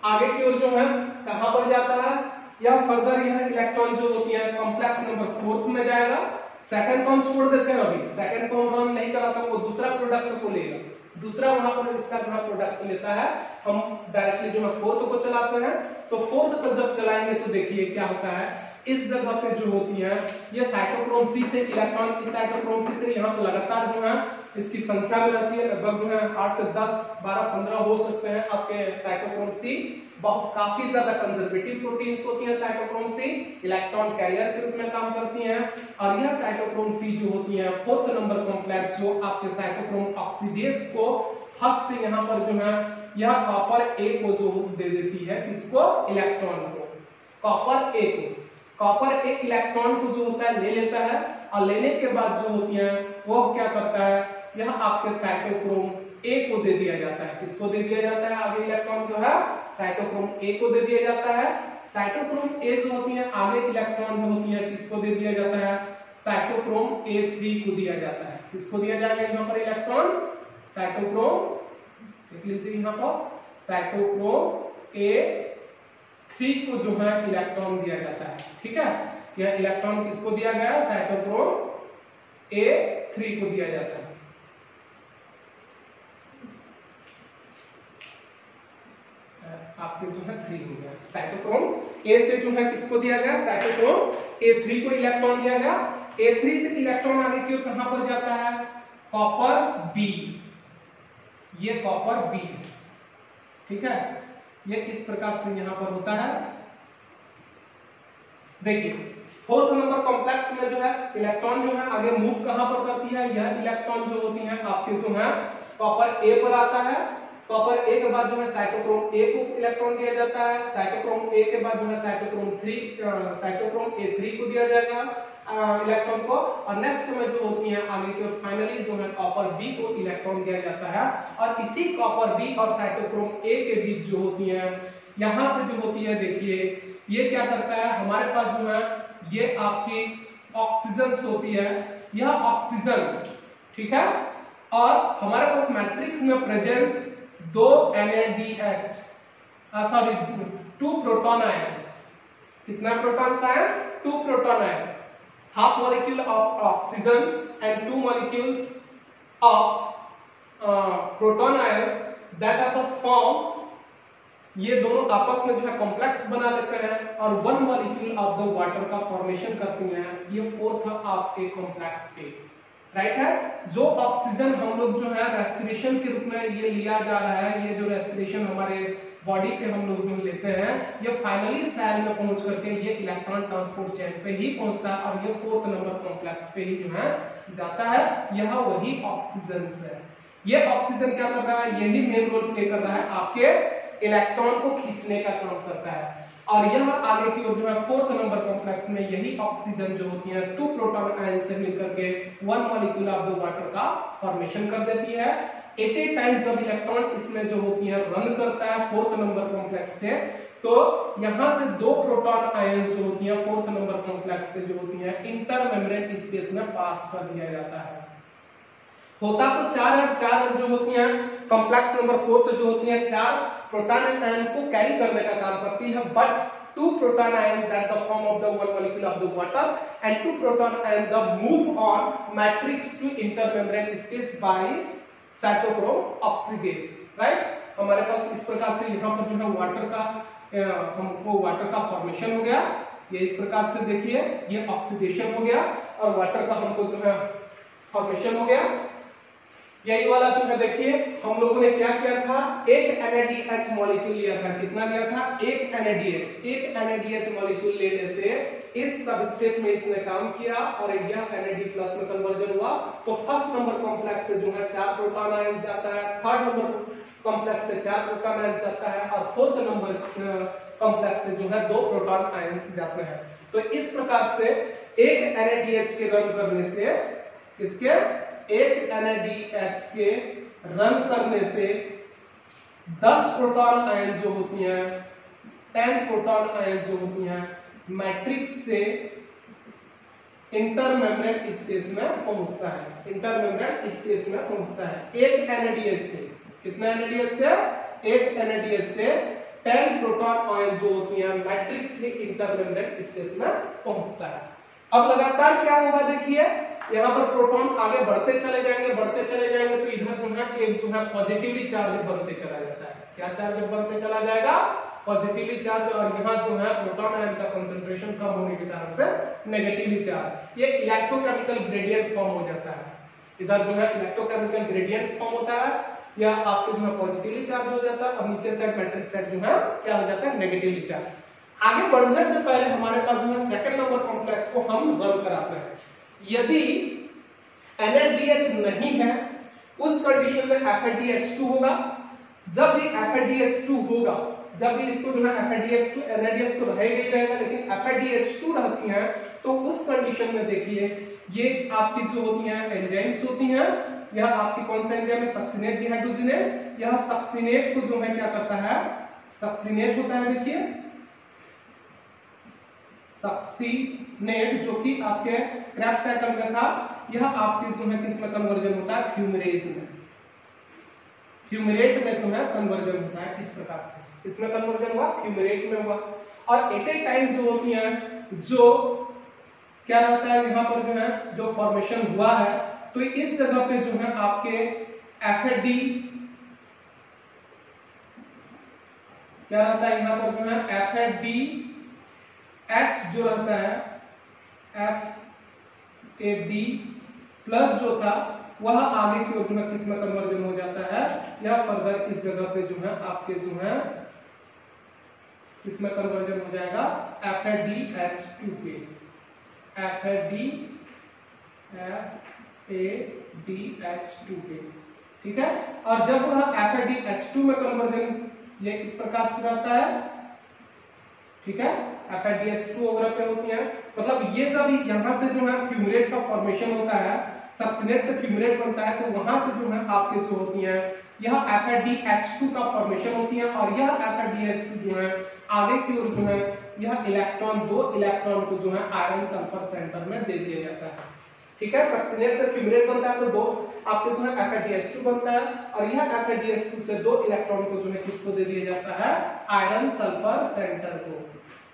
आगे की ओर जो है कहां पर जाता है, यह फर्दर यह इलेक्ट्रॉन जो होती है कॉम्प्लेक्स नंबर 4 में जाएगा। सेकंड को हम छोड़ देते हैं, अभी सेकंड को हम रन नहीं कराते, वो दूसरा प्रोडक्ट को लेगा, दूसरा वहां पर इसका जो है प्रोडक्ट लेता है। हम डायरेक्टली जो है फोर्थ को चलाते हैं, तो फोर्थ को जब चलाएंगे तो देखिए क्या होता है, इस जगह पे जो होती है ये साइटोक्रोम C से इलेक्ट्रॉन इस साइटोक्रोम C से यहाँ पे लगातार जो है इसकी संख्या में रहती है, लगभग जो है 8 से 10 12 15 हो सकते हैं आपके साइटोक्रोम C। बहुत काफी ज्यादा कंजर्वेटिव प्रोटीन्स होती है साइटोक्रोम C, इलेक्ट्रॉन कैरियर के रूप में काम करती हैं। और यह साइटोक्रोम C जो होती है 4th नंबर कॉम्प्लेक्स जो आपके साइटोक्रोम ऑक्सीडेज को फर्स्ट यहाँ पर जो है यह कॉपर A को जो दे देती है, इसको इलेक्ट्रॉन को कॉपर A को, कॉपर A इलेक्ट्रॉन को जो होता है ले लेता है और लेने के बाद जो होती है वो क्या करता है, यह आपके साइटोक्रोम A को दे दिया जाता है। किसको दे दिया जाता है, आगे इलेक्ट्रॉन जो है साइटोक्रोम A को दे दिया जाता है। साइटोक्रोम A जो होती है आगे इलेक्ट्रॉन जो होती है किसको दे दिया जाता है, साइटोक्रोम A3 को दिया जाता है। किसको दिया जाएगा यहाँ पर इलेक्ट्रॉन, साइटोक्रोम, देख लीजिए यहाँ पर साइटोक्रोम A3 को जो है इलेक्ट्रॉन दिया जाता है, ठीक है। यह इलेक्ट्रॉन किसको दिया गया, साइटोक्रोम A3 को दिया जाता है। आपके जो है 3 हो गया, साइटोक्रोम A से जो है किसको दिया गया, साइटोक्रोम A3 को इलेक्ट्रॉन दिया गया। A3 से इलेक्ट्रॉन आगे की ओर कहां पर जाता है, कॉपर B, ये कॉपर बी है, ठीक है। ये इस प्रकार से यहां पर होता है। देखिए फोर्थ नंबर कॉम्प्लेक्स में जो है इलेक्ट्रॉन जो है आगे मूव कहां पर करती है, यह इलेक्ट्रॉन जो होती है आपके जो है कॉपर ए पर आता है। कॉपर ए के बाद जो है साइटोक्रोम ए को इलेक्ट्रॉन दिया जाता है। साइटोक्रोम ए के बाद जो है साइटोक्रोम ए3 को दिया जाएगा इलेक्ट्रॉन को, और नेक्स्ट में जो होती है आगे की फाइनली जो है कॉपर बी को इलेक्ट्रॉन दिया जाता है। और इसी कॉपर बी और साइटोक्रोम ए के बीच जो होती है यहां से जो होती है, देखिए ये क्या करता है, हमारे पास जो है ये आपकी ऑक्सीजन होती है, यह ऑक्सीजन, ठीक है। और हमारे पास मैट्रिक्स में presence 2 NaDH, sorry 2 proton ions. कितना प्रोटॉन्स आए? 2 proton ions, half molecule of oxygen and 2 molecules of proton ions that are the form, ये दोनों आपस में जो है कॉम्प्लेक्स बना लेते हैं और 1 मॉलिक्यूल ऑफ द वाटर का फॉर्मेशन करती हैं। ये फोर्थ ऑफ ए कॉम्प्लेक्स के, राइट है। जो ऑक्सीजन हम लोग जो है रेस्पिरेशन के रूप में ये लिया जा रहा है, ये जो रेस्पिरेशन हमारे बॉडी पे हम लोग जो लेते हैं, ये फाइनली सेल में पहुंच करके ये इलेक्ट्रॉन ट्रांसपोर्ट चेन पे ही पहुंचता है और ये फोर्थ नंबर कॉम्प्लेक्स पे ही जो है जाता है। यह वही ऑक्सीजन है। ये ऑक्सीजन क्या कर रहा है, यही मेन रोल प्ले कर रहा है, आपके इलेक्ट्रॉन को खींचने का काम करता है। और यह आगे की ओर जो है फोर्थ नंबर कॉम्प्लेक्स में यही ऑक्सीजन जो होती है 2 प्रोटॉन आयन से मिलकर के 1 मॉलिक्यूल ऑफ द वाटर का फॉर्मेशन कर देती है। 80 टाइम्स ऑफ इलेक्ट्रॉन इसमें जो होती है रन करता है फोर्थ नंबर कॉम्प्लेक्स से। तो यहां से 2 प्रोटॉन आयन जो होती है फोर्थ नंबर कॉम्प्लेक्स से जो होती है इंटर मेम्ब्रेन स्पेस में पास कर दिया जाता है। होता तो 4 है, 4 जो होती है कॉम्प्लेक्स नंबर फोर्थ जो होती है 4 प्रोटॉन आयन को कैरी करने का काम करती है, but 2 proton ion that the form of the 1 molecule of the water and 2 proton ion the move on matrix to intermembrane space by cytochrome oxidase, right। हमारे पास इस प्रकार से यहाँ पर जो है वाटर का हमको वाटर का फॉर्मेशन हो गया, ये इस प्रकार से देखिए ये ऑक्सीडेशन हो गया और वाटर का हमको जो है फॉर्मेशन हो गया। यही वाला जो है देखिए हम लोगों ने क्या किया था, एक NaDH मॉलिक्यूल लिया था। कितना लिया था? एक NaDH मॉलिक्यूल लेने से इस सबस्टेट में इसने काम किया और यह Na+ में कन्वर्जन हुआ। तो फर्स्ट नंबर कॉम्प्लेक्स से जो है 4 प्रोटॉन आयन जाता है, थर्ड नंबर कॉम्प्लेक्स से 4 प्रोटॉन आयन जाता है और फोर्थ नंबर कॉम्प्लेक्स से जो है 2 प्रोटॉन आयन जाते हैं। तो इस प्रकार से एक NaDH के रन करने से इसके एक NaDH के रन करने से 10 प्रोटॉन आयन जो होती हैं, 10 प्रोटॉन आयन जो होती हैं मैट्रिक्स से इंटरमेम्ब्रेन स्पेस में पहुंचता है। इंटरमेम्ब्रेन स्पेस में पहुंचता है एक NaDH से। कितना NaDH से? एक NaDH से 10 प्रोटॉन आयन जो होती हैं मैट्रिक्स से इंटरमेम्ब्रेन स्पेस में पहुंचता है। अब लगातार क्या होगा देखिए, यहाँ पर प्रोटॉन आगे बढ़ते चले जाएंगे तो इधर जो है एक जो है पॉजिटिवली चार्ज बनते चला जाता है। क्या चार्ज बनते चला जाएगा? Positively charge. और यहाँ जो है प्रोटॉन आयन का कंसंट्रेशन कम होने के कारण से नेगेटिवली चार्ज, ये इलेक्ट्रोकेमिकल ग्रेडियंट फॉर्म हो जाता है। इधर जो है इलेक्ट्रोकेमिकल ग्रेडियंट फॉर्म होता है, या आपके जो है पॉजिटिवली चार्ज हो जाता है और नीचे साइड मैट्रिक्स साइड जो है क्या हो जाता है? Negatively charge. आगे बढ़ने से पहले हमारे पास जो है सेकंड नंबर कॉम्प्लेक्स को हम रन कराते हैं। यदि NaDH नहीं है उस कंडीशन में FADH2 होगा। जब भी FADH2 होगा, जब भी इसको जो है NaDH तो रहेगा ही रहेगा, लेकिन FADH2 रहती है तो उस कंडीशन में देखिए ये आपकी जो होती हैं एंजाइम्स होती हैं। यह आपकी कौन सा एंजाइम है? सक्सिनेट डिहाइड्रोजिनेट। यह सक्सिनेट को जो है क्या करता है? सक्सिनेट होता है, देखिए सक्सिनेट जो कि आपके क्रेब्स साइकिल में था, यह आपके जो है किसमें कन्वर्जन होता है? फ्यूमरेज में, फ्यूमरेट में जो है कन्वर्जन होता है। इस प्रकार से इसमें कन्वर्जन हुआ, फ्यूमरेट में हुआ। और 80 टाइम्स जो होती हैं जो क्या रहता है यहाँ पर जो है जो फॉर्मेशन हुआ है, तो इस जगह पे जो है आपके FAD क्या रहता है यहाँ पर जो है FAD H जो रहता है FAD प्लस जो था वह आगे की ओर जो है किस में कन्वर्जन हो जाता है, या फर्दर इस जगह पे जो है आपके जो है इसमें कन्वर्जन हो जाएगा FADH2 पे, FADH2 पे, ठीक है। और जब वह FADH2 में कन्वर्जन ये इस प्रकार से रहता है, ठीक है, FADH2 वगैरह पे होती है, मतलब ये जब यहाँ से जो है फ्यूमरेट का फॉर्मेशन होता है, सक्सिनेट से फ्यूमरेट बनता है, तो वहां से जो है आपके जो होती है यह FADH2 का फॉर्मेशन होती है, और यह FADH2 जो है आगे की ओर जो है यह इलेक्ट्रॉन, 2 इलेक्ट्रॉन को जो है आयरन सल्फर सेंटर में दे दिया जाता है, ठीक है। सक्सिनेट से फ्यूमरेट बनता है तो 2 आपके जो है FADH2 बनता है, और यह FADH2 से 2 इलेक्ट्रॉन को जो है किसको दे दिया जाता है, आयरन सल्फर सेंटर को।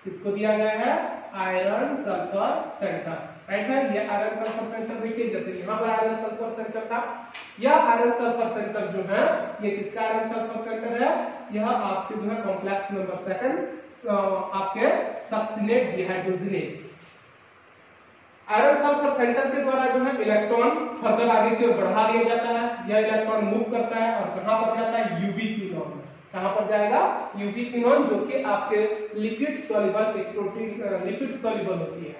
किसको दिया गया है, आयरन सल्फर सेंटर, राइट है। ये आयरन सल्फर सेंटर देखिए, जैसे यहाँ पर आयरन सल्फर सेंटर था, यह आयरन सल्फर सेंटर जो है ये किसका आयरन सल्फर सेंटर है, यह आपके जो है कॉम्प्लेक्स नंबर 2 आपके succinate dehydrogenase. Iron sulphur centre के द्वारा जो है इलेक्ट्रॉन फर्दर आगे की ओर बढ़ा दिया जाता है, यह इलेक्ट्रॉन मूव करता है और कहां पर जाता है, यूबी क्यूनॉन। कहां पर जाएगा, यूबी क्यूनॉन, जो कि आपके लिक्विड सॉल्युबल एक प्रोटीन लिक्विड सॉल्युबल होती है,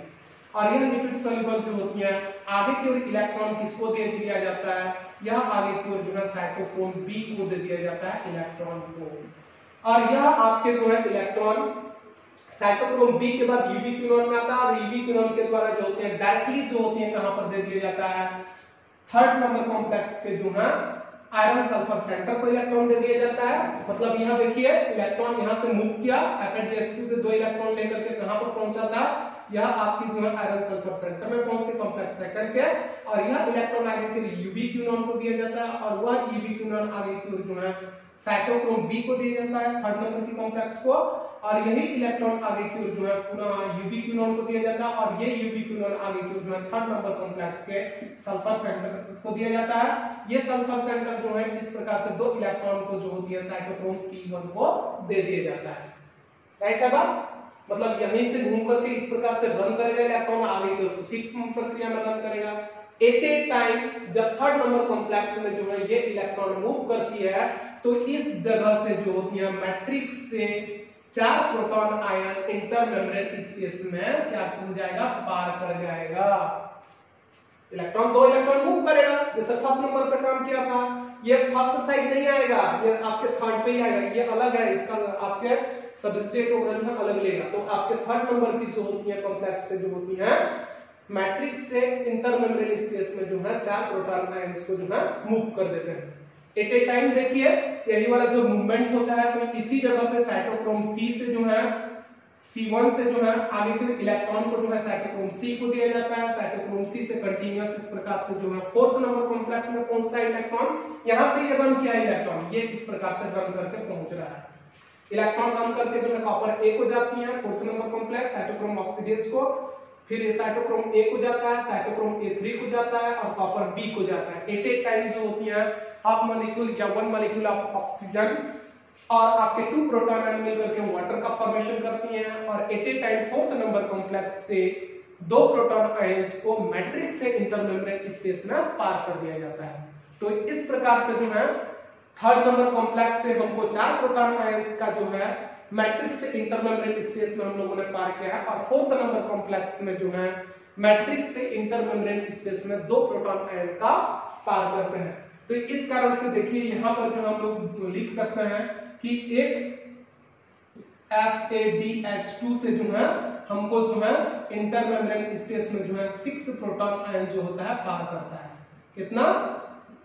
और यह लिक्विड सॉल्युबल जो होती है आगे की ओर इलेक्ट्रॉन किसको दे दिया जाता है, यह आगे की ओर जो है साइटोक्रोम बी को दे दिया जाता है इलेक्ट्रॉन को, और यह आपके जो है इलेक्ट्रॉन साइटोक्रोम बी के बाद यूबी क्यूनॉन में आता है, और यूबी क्यूनॉन के द्वारा जो होते हैं डायरेक्टली जो होती है कहां पर दे दिया जाता है, 3rd नंबर कॉम्प्लेक्स के जो है आयरन सल्फर सेंटर को इलेक्ट्रॉन दे दिया जाता है। मतलब यहाँ देखिए इलेक्ट्रॉन यहाँ से मूव किया, FADH2 से 2 इलेक्ट्रॉन लेकर के कहां पर पहुंचा था, यह आपकी जो है आयरन सल्फर सेंटर में पहुंच के कॉम्प्लेक्स सेकंड के, और यह इलेक्ट्रॉन आगे के लिए यूबी क्यूनॉन को दिया जाता है, और वह यूबी क्यूनॉन आगे की ओर जो है साइटोक्रोम बी को दिया जाता है 3rd नंबर की कॉम्प्लेक्स को, और यही इलेक्ट्रॉन आगे की ओर जो है पुनः यूबी क्यूनॉन को दिया जाता है, और ये यूबी क्यूनॉन आगे की ओर जो है 3rd नंबर कॉम्प्लेक्स के सल्फर सेंटर को दिया जाता है। ये सल्फर सेंटर जो है इस प्रकार से 2 इलेक्ट्रॉन को जो होती है साइटोक्रोम C1 को दे दिया जाता है, राइट है बात। मतलब यहीं से घूम करके इस प्रकार से रन करेगा इलेक्ट्रॉन, आगे की ओर उसी प्रक्रिया में रन करेगा। एट ए टाइम जब 3rd नंबर कॉम्प्लेक्स में जो है ये इलेक्ट्रॉन मूव करती है, तो इस जगह से जो होती है मैट्रिक्स से 4 प्रोटॉन आयन इंटरमेम्ब्रेन स्पेस में क्या हो जाएगा, पार कर जाएगा। इलेक्ट्रॉन 2 इलेक्ट्रॉन मूव करेगा, जैसे 1st नंबर पे काम किया था, ये फर्स्ट साइड नहीं आएगा, ये आपके 3rd पे ही आएगा, ये अलग है, इसका आपके सबस्टेट वगैरह जो है अलग लेगा। तो आपके 3rd नंबर की जो होती है कॉम्प्लेक्स से जो होती है मैट्रिक्स से इंटरमेम्ब्रेन स्पेस में जो है 4 प्रोटॉन आयन्स को जो है मूव कर देते हैं एट ए टाइम। देखिए यही वाला जो मूवमेंट होता है, तो इसी जगह पे साइटोक्रोम C से जो है C1 से जो है आगे के इलेक्ट्रॉन को जो है साइटोक्रोम C को दिया जाता है, साइटोक्रोम C से कंटीन्यूअस इस प्रकार से जो है 4th नंबर कॉम्प्लेक्स में पहुंचता है इलेक्ट्रॉन। यहां से ये रन किया इलेक्ट्रॉन, ये इस प्रकार से रन करके पहुंच रहा है। इलेक्ट्रॉन रन करके जो है कॉपर A को जाती है 4th number complex cytochrome oxidase को, फिर ये साइटोक्रोम A को जाता है, साइटोक्रोम A3 को जाता है, और कॉपर B को जाता है। एट ए टाइम जो होती है हाफ मॉलिक्यूल या 1 मॉलिक्यूल ऑफ ऑक्सीजन और आपके 2 प्रोटॉन आयन मिलकर के वाटर का फॉर्मेशन करती हैं, और at a time 4th number complex से 2 प्रोटॉन आयंस को मैट्रिक्स से इंटरमेम्ब्रेन स्पेस में पार कर दिया जाता है। तो इस प्रकार से जो है 3rd नंबर कॉम्प्लेक्स से हमको 4 प्रोटॉन आयंस का जो है मैट्रिक्स से इंटरमेम्ब्रेन स्पेस में हम लोगों ने पार किया है, और 4th नंबर कॉम्प्लेक्स में जो है मैट्रिक्स से इंटरमेम्ब्रेन स्पेस में 2 प्रोटॉन आयन का पार करते हैं। तो इस कारण से देखिए यहाँ पर जो हम लोग लिख सकते हैं कि एक FADH2 से जो है हमको जो है इंटरमेम्ब्रेन स्पेस में जो है 6 प्रोटॉन आयन जो होता है पार करता है। कितना,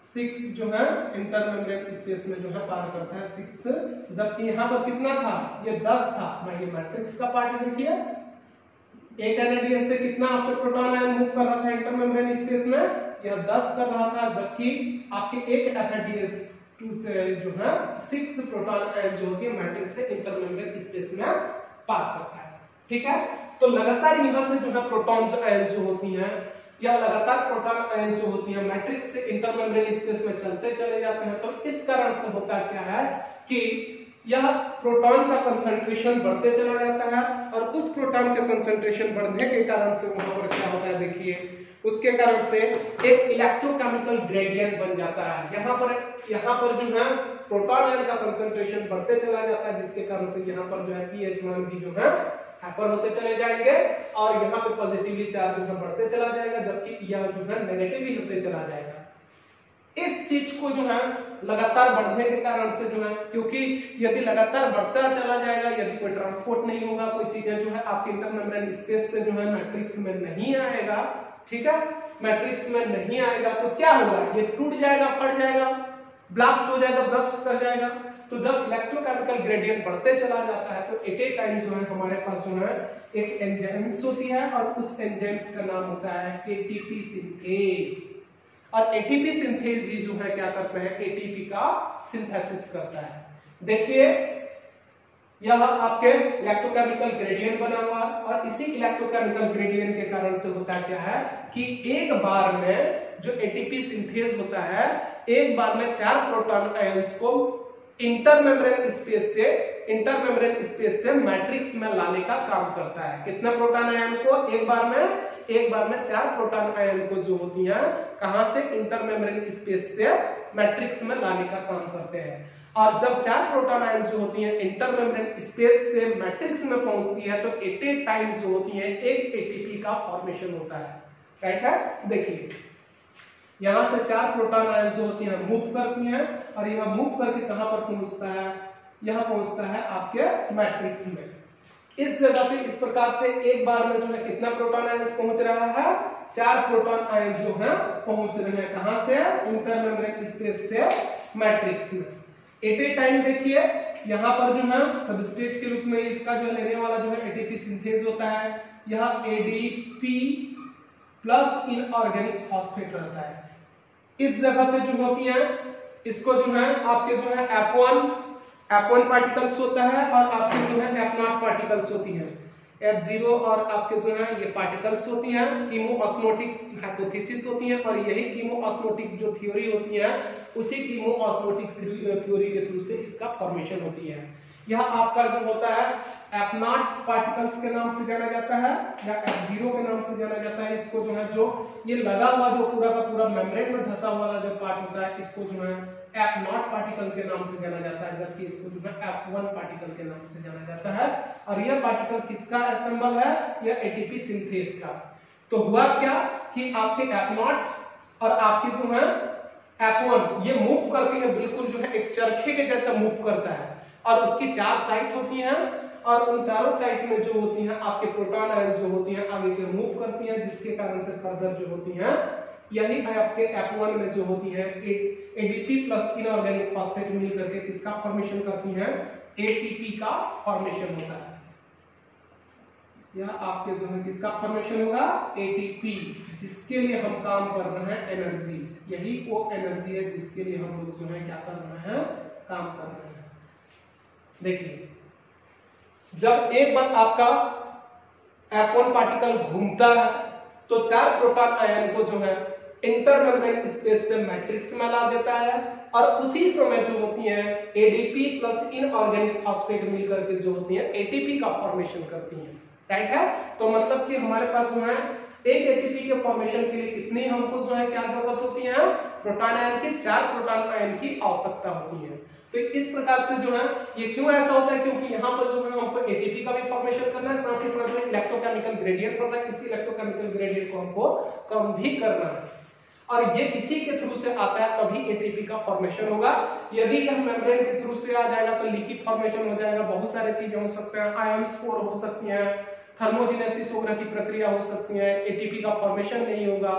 6 जो है इंटरमेम्ब्रेन स्पेस में जो है पार करता है 6, जबकि यहाँ पर कितना था, ये 10 था। मैं ये मैट्रिक्स का पार्ट है, देखिए एक NADH से कितना आपके प्रोटॉन आयन मूव कर रहा था इंटरमेम्ब्रेन स्पेस में, यह 10 कर रहा था, जबकि आपके एक FADH2 से जो है 6 प्रोटॉन आयन जो होती है मैट्रिक्स से इंटरमेम्ब्रेन स्पेस में पार करता है। ठीक है, तो लगातार यहाँ से जो है प्रोटॉन आयन जो होती हैं या लगातार प्रोटॉन आयन जो होती हैं मैट्रिक्स से इंटरमेम्ब्रेन स्पेस में चलते चले जाते हैं। तो इस कारण से होता क्या है कि यह प्रोटॉन का कंसंट्रेशन बढ़ते चला जाता है और उस प्रोटॉन का कंसंट्रेशन बढ़ने के कारण से वहां पर क्या होता है, देखिए उसके कारण से एक इलेक्ट्रोकेमिकल ग्रेडियंट बन जाता है। यहाँ पर जो है प्रोटॉन आयन का कंसंट्रेशन बढ़ते चला जाता है, जिसके कारण से यहाँ पर जो है pH मान भी जो है हाइपर होते चले जाएंगे और यहाँ पे पॉजिटिवली चार्ज जो है बढ़ते चला जाएगा, जबकि यह जो है नेगेटिवली होते चला जाएगा। इस चीज को जो है लगातार बढ़ने के कारण से जो है, क्योंकि यदि लगातार बढ़ता चला जाएगा, यदि कोई ट्रांसपोर्ट नहीं होगा, कोई चीजें जो है आपके इंटरमेम्ब्रेन स्पेस से जो है मैट्रिक्स में नहीं आएगा, ठीक है, मैट्रिक्स में नहीं आएगा तो क्या होगा, ये टूट जाएगा, फट जाएगा, ब्लास्ट हो जाएगा, ब्रस्ट कर जाएगा। तो जब इलेक्ट्रोकेमिकल ग्रेडियंट बढ़ते चला जाता है तो एट ए टाइम जो है हमारे पास जो है एक एंजाइम्स होती है और उस एंजाइम्स का नाम होता है एटीपी सिंथेज। और एटीपी सिंथेज ही जो है क्या करते हैं, एटीपी का सिंथेसिस करता है। देखिए यह आपके इलेक्ट्रोकेमिकल ग्रेडियंट बना हुआ और इसी इलेक्ट्रोकेमिकल ग्रेडियंट के कारण से होता क्या है कि एक बार में जो एटीपी सिंथेज होता है, एक बार में 4 प्रोटॉन आयंस को इंटरमेम्ब्रेन स्पेस से मैट्रिक्स में लाने का काम करता है। कितने प्रोटॉन आयन को एक बार में 4 प्रोटॉन आयन को जो होती हैं कहां से, इंटरमेम्ब्रेन स्पेस से मैट्रिक्स में लाने का काम करते हैं। और जब 4 प्रोटॉन आयन जो होती हैं इंटरमेम्ब्रेन स्पेस से मैट्रिक्स में पहुंचती है तो एट ए टाइम जो होती है एक एटीपी का फॉर्मेशन होता है, राइट है। देखिए यहां से 4 प्रोटॉन आयन जो होती हैं मूव करती हैं और यह मूव करके कहां पर पहुंचता है, यह पहुंचता है आपके मैट्रिक्स में। इस जगह पे इस प्रकार से एक बार में जो है कितना प्रोटॉन आयन पहुंच रहा है, 4 प्रोटॉन आयन जो है पहुंच रहे हैं कहां से, इंटरमेम्ब्रेन स्पेस से मैट्रिक्स में। एट ए टाइम देखिए यहां पर जो है सबस्ट्रेट के रूप में इसका जो लेने वाला जो है एटीपी सिंथेज होता है, यह एडीपी प्लस इनऑर्गेनिक फॉस्फेट रहता है। इस जगह पे जो होती है इसको जो है आपके जो है F1 पार्टिकल्स होता है और आपके जो है F0 पार्टिकल्स होती हैं। F0 और आपके जो है ये पार्टिकल्स होती हैं, कीमोऑस्मोटिक हाइपोथेसिस होती है और यही कीमोऑस्मोटिक जो थ्योरी होती है उसी कीमोऑस्मोटिक थ्योरी के थ्रू से इसका फॉर्मेशन होती है। यह आपका जो होता है F0 पार्टिकल्स के नाम से जाना जाता है या F0 के नाम से जाना जाता है। इसको जो है जो ये लगा हुआ जो पूरा का पूरा मेम्ब्रेन में धंसा हुआ जो पार्ट होता है इसको जो है F0 पार्टिकल के नाम से जाना जाता है, जबकि इसको जो है F1 पार्टिकल के नाम से जाना जाता है। और यह पार्टिकल किसका असेंबल है, यह एटीपी सिंथेज का। तो हुआ क्या कि आपके F0 और आपके जो है F1 ये मूव करती है, बिल्कुल जो है एक चरखे के जैसा मूव करता है और उसकी 4 साइट होती हैं और उन चारों साइट में जो होती हैं आपके प्रोटॉन आयन जो होती हैं आगे के मूव करती हैं, जिसके कारण से फर्दर जो होती हैं यही आपके F1 में जो होती है एडीपी प्लस इनऑर्गेनिक फॉस्फेट मिल करके किसका फॉर्मेशन करती हैं, एटीपी का फॉर्मेशन होता है। यह आपके जो है किसका फॉर्मेशन होगा, एटीपी, जिसके लिए हम काम कर रहे हैं एनर्जी। यही वो एनर्जी है जिसके लिए हम लोग जो है क्या कर रहे हैं, काम कर रहे हैं। देखिए जब एक बार आपका F1 पार्टिकल घूमता है तो 4 प्रोटॉन आयन को जो है इंटरमेम्ब्रेन स्पेस से मैट्रिक्स में ला देता है और उसी समय जो होती है एडीपी प्लस इनऑर्गेनिक फॉस्फेट मिलकर के जो होती है एटीपी का फॉर्मेशन करती है, राइट है। तो मतलब कि हमारे पास जो है एक एटीपी के फॉर्मेशन के लिए कितनी हमको जो है क्या जरूरत होती है, प्रोटॉन आयन की 4 प्रोटॉन आयन की आवश्यकता होती है। तो इस प्रकार से जो है ये क्यों ऐसा होता है, क्योंकि यहाँ पर जो है हमको एटीपी का भी फॉर्मेशन करना है, साथ ही साथ जो इलेक्ट्रोकेमिकल ग्रेडियंट होता है, इसी इलेक्ट्रोकेमिकल ग्रेडियंट को हमको कम भी करना है और ये इसी के थ्रू से आता है, तभी एटीपी का फॉर्मेशन होगा। यदि यह मेम्ब्रेन के थ्रू से आ जाएगा तो लीकी फॉर्मेशन हो जाएगा, बहुत सारे चीजें हो सकते हैं, आयंस फोर हो सकती हैं, थर्मोजेनेसिस वगैरह की प्रक्रिया हो सकती है, एटीपी का फॉर्मेशन नहीं होगा,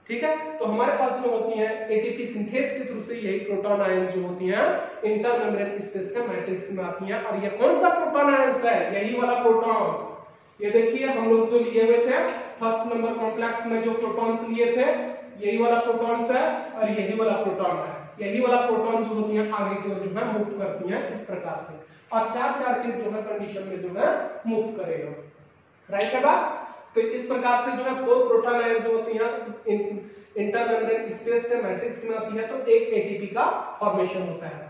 ठीक है। तो हमारे पास जो होती है एटीपी सिंथेज के थ्रू से यही प्रोटॉन आयन जो होती हैं इंटरमेम्ब्रेन स्पेस के मैट्रिक्स में आती हैं। और ये कौन सा प्रोटॉन आयंस है, यही वाला प्रोटॉन्स। ये देखिए हम लोग जो लिए हुए थे फर्स्ट नंबर कॉम्प्लेक्स में जो प्रोटॉन्स लिए थे यही वाला प्रोटॉन्स है और यही वाला प्रोटॉन है। यही वाला प्रोटॉन जो होती है आगे की ओर जो है मूव करती हैं इस प्रकार से और 4-4 के जो है कंडीशन में जो है मूव करेगा, राइट है बात। तो इस प्रकार से जो है 4 प्रोटॉन आयन जो होती हैं इंटरमेम्ब्रेन स्पेस से मैट्रिक्स में आती है तो एक एटीपी का फॉर्मेशन होता है।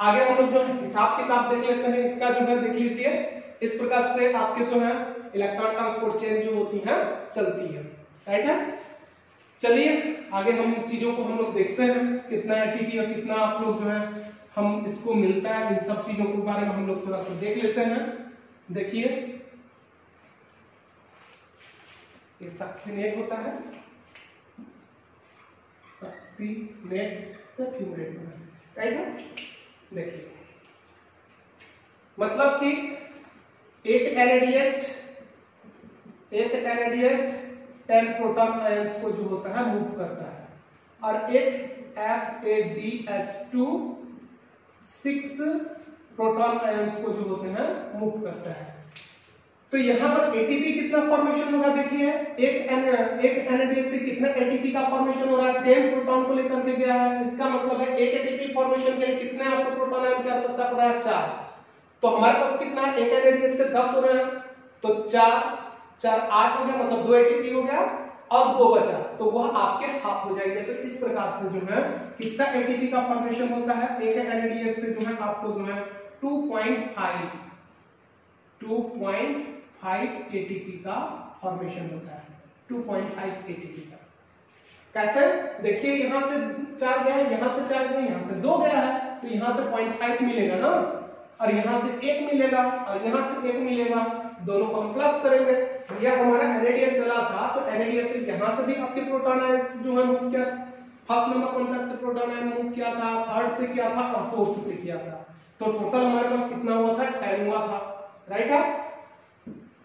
आगे हम लोग जो है हिसाब किताब देख लेते हैं इसका जो है, देख लीजिए इस प्रकार से आपके जो है इलेक्ट्रॉन ट्रांसपोर्ट चेन जो होती है चलती है, राइट है। चलिए आगे हम इन चीजों को हम लोग देखते हैं, कितना एटीपी और कितना आप लोग जो है हम इसको मिलता है, इन सब चीजों के बारे में हम लोग थोड़ा सा देख लेते हैं। देखिए ये सक्सीनेट होता है, सक्सीनेट से फ्यूमेट होता है, राइट है। देखिए मतलब कि एक NADH 10 प्रोटॉन आयंस को जो होता है मूव करता है, और एक FADH2 6 प्रोटॉन आयंस को जो होते हैं मूव करता है। तो यहाँ पर एटीपी कितना फॉर्मेशन होगा, देखिए एक NADH से कितना एटीपी का फॉर्मेशन हो रहा है, 10 प्रोटॉन को लेकर के गया है। इसका मतलब है एक एटीपी फॉर्मेशन के लिए कितने आपको प्रोटॉन आयन की आवश्यकता पड़ रहा है, 4। तो हमारे पास कितना है, एक NADH से 10 हो रहे हैं, तो 4 8 हो गया, मतलब 2 एटीपी हो गया और 2 बचा, तो वह आपके हाफ हो जाएंगे। तो इस प्रकार से जो है कितना एटीपी का फॉर्मेशन होता है, एक NADH से जो है आपको जो है 2.5 एटीपी का फॉर्मेशन होता है, 2.5 एटीपी का। कैसे, देखिए यहां से 4 गया, यहां से 4 गया, यहां से 2 गया है, तो यहां से 0.5 मिलेगा ना, और यहां से 1 मिलेगा, और यहां से 1 मिलेगा, दोनों को हम प्लस करेंगे। यह हमारा NADH चला था, तो NADH से यहां से भी आपके प्रोटॉन आयंस जो है मूव किया, फर्स्ट नंबर कॉन्टैक्ट से प्रोटॉन आयन मूव किया था, थर्ड से किया था और फोर्थ से किया था। तो टोटल हमारे पास कितना हुआ था, 10 हुआ था, राइट है।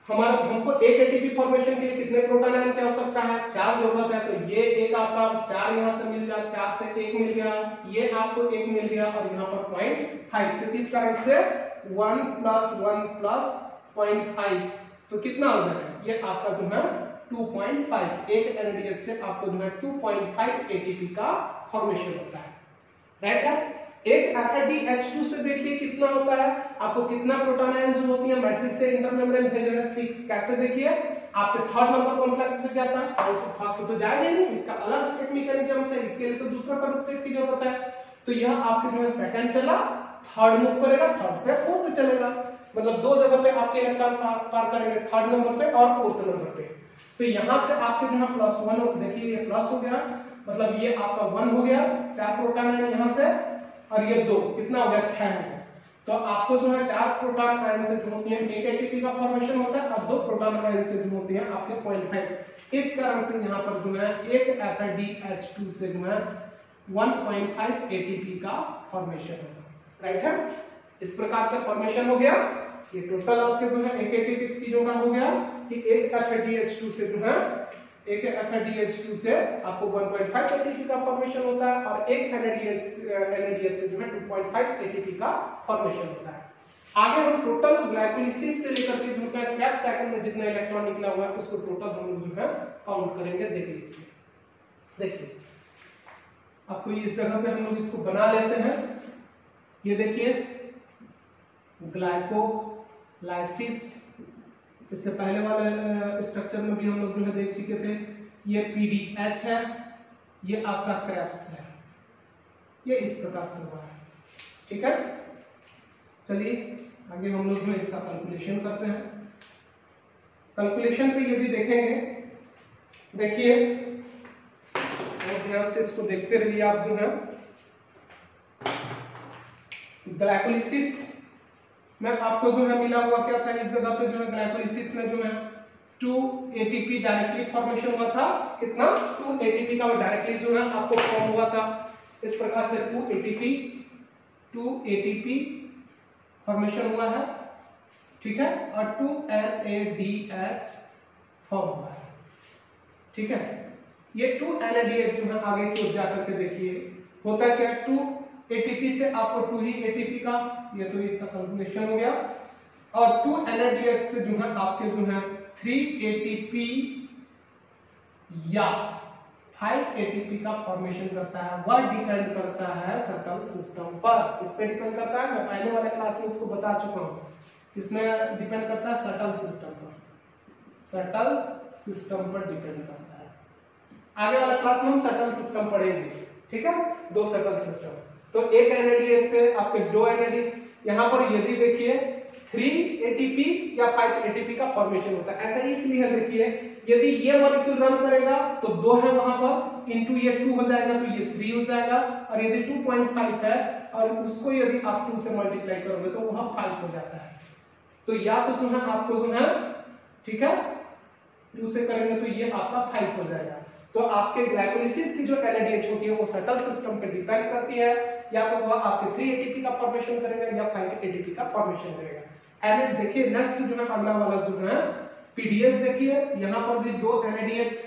हमको एक एटीपी फॉर्मेशन के लिए कितने प्रोटॉन आयन की आवश्यकता है, 4 जरूरत है। तो ये एक आपका 4 यहां से मिल गया, 4 से 1 मिल गया, ये आपको 1 मिल गया, और यहाँ पर 0.5। तो इस कारण से 1 + 1 + 0.5 तो कितना हो जाएगा, ये आपका जो है 2.5। एक NADH से आपको जो है 2.5 एटीपी का फॉर्मेशन होता है, राइट है। एक FADH2 से देखिए कितना होता है, आपको कितना प्रोटॉन आयंस होती है, मैट्रिक्स से इंटरमेम्ब्रेन भेजे हैं 6। कैसे, देखिए आपके थर्ड नंबर कॉम्प्लेक्स में जाता है, और फर्स्ट तो जाएगा नहीं, इसका अलग एक मैकेनिज्म है, इसके लिए तो दूसरा सबस्ट्रेट की जरूरत है। तो यह आपके जो है सेकंड चला, थर्ड मूव करेगा, थर्ड से फोर्थ चलेगा, मतलब 2 जगह पे आपके इलेक्ट्रॉन पार करेंगे, थर्ड नंबर पे और फोर्थ नंबर पे। तो यहां से आपके जो है +1, देखिए ये प्लस हो गया, मतलब ये आपका 1 हो गया, 4 प्रोटॉन आयन यहां से, और ये 2 कितना हो गया, 6 हो गया। तो आपको जो है 4 प्रोटॉन आयन से जो होती है एक एटीपी का फॉर्मेशन होता है, और 2 प्रोटॉन आयन से जो होती है आपके 0.5। इस कारण से यहाँ पर जो है एक FADH2 से जो है 1.5 एटीपी का फॉर्मेशन होगा, राइट है। इस प्रकार से फॉर्मेशन हो गया। ये टोटल आपके जो है एक एटीपी चीजों का हो गया कि एक FADH2 से जो है आपको 1.5 एटीपी का फॉर्मेशन होता है, और एक NADH से जो है 2.5 एटीपी का फॉर्मेशन होता है। आगे हम टोटल ग्लाइकोलिसिस से लेकर के जो है कैप साइकिल में जितना इलेक्ट्रॉन निकला हुआ है उसको टोटल हम लोग जो है काउंट करेंगे। देख लीजिए, देखिए आपको इस जगह पे हम लोग इसको बना लेते हैं। ये देखिए ग्लाइकोलाइसिस, इससे पहले वाले स्ट्रक्चर में भी हम लोग जो है देख चुके थे। ये PDH है, ये आपका क्रेब्स है, ये इस प्रकार से हुआ है, ठीक है। चलिए आगे हम लोग जो है इसका कैलकुलेशन करते हैं। कैलकुलेशन पे यदि देखेंगे, देखिए बहुत ध्यान से इसको देखते रहिए आप जो है। ग्लाइकोलिसिस में आपको जो है मिला हुआ क्या था, इस जगह पे जो है ग्लाइकोलिसिस में जो है 2 एटीपी डायरेक्टली फॉर्मेशन हुआ था। कितना, 2 एटीपी का डायरेक्टली जो है आपको फॉर्म हुआ था। इस प्रकार से 2 एटीपी फॉर्मेशन हुआ है, ठीक है, और 2 NADH फॉर्म हुआ है, ठीक है। ये 2 NADH जो है आगे की ओर जाकर के देखिए होता क्या, 2 एटीपी से आपको 2 ही एटीपी का, ये तो इसका कैलकुलेशन हो गया, और 2 NADH से जो है आपके जो है 3 एटीपी या 5 एटीपी का फॉर्मेशन करता है। वह डिपेंड करता है शटल सिस्टम पर, इस पे डिपेंड करता है। मैं पहले वाले क्लास में इसको बता चुका हूं। इसमें डिपेंड करता है शटल सिस्टम पर, शटल सिस्टम पर डिपेंड करता है। आगे वाला क्लास में हम शटल सिस्टम पढ़ेंगे, ठीक है, 2 शटल सिस्टम। तो एक NADH से आपके 2 NAD, यहाँ पर यदि देखिए 3 ATP या 5 ATP का फॉर्मेशन होता है। ऐसा इसलिए है, देखिए यदि ये मॉलिक्यूल रन करेगा तो 2 है वहां पर, इंटू ये 2 हो जाएगा तो ये 3 हो जाएगा, और यदि 2.5 है और उसको यदि आप 2 से मल्टीप्लाई करोगे तो वहां 5 हो जाता है। तो या तो जो है आपको जो है, ठीक है, 2 से करेंगे तो ये आपका 5 हो जाएगा। तो आपके ग्लाइकोलिसिस की जो NADH होती है वो सटल सिस्टम पे डिपेंड करती है, या तो वह आपके 3 ATP का फॉर्मेशन करेगा या 5 ATP का फॉर्मेशन करेगा। एंड देखिए नेक्स्ट जो है अगला वाला जो है PDH, देखिए यहाँ पर भी 2 NADH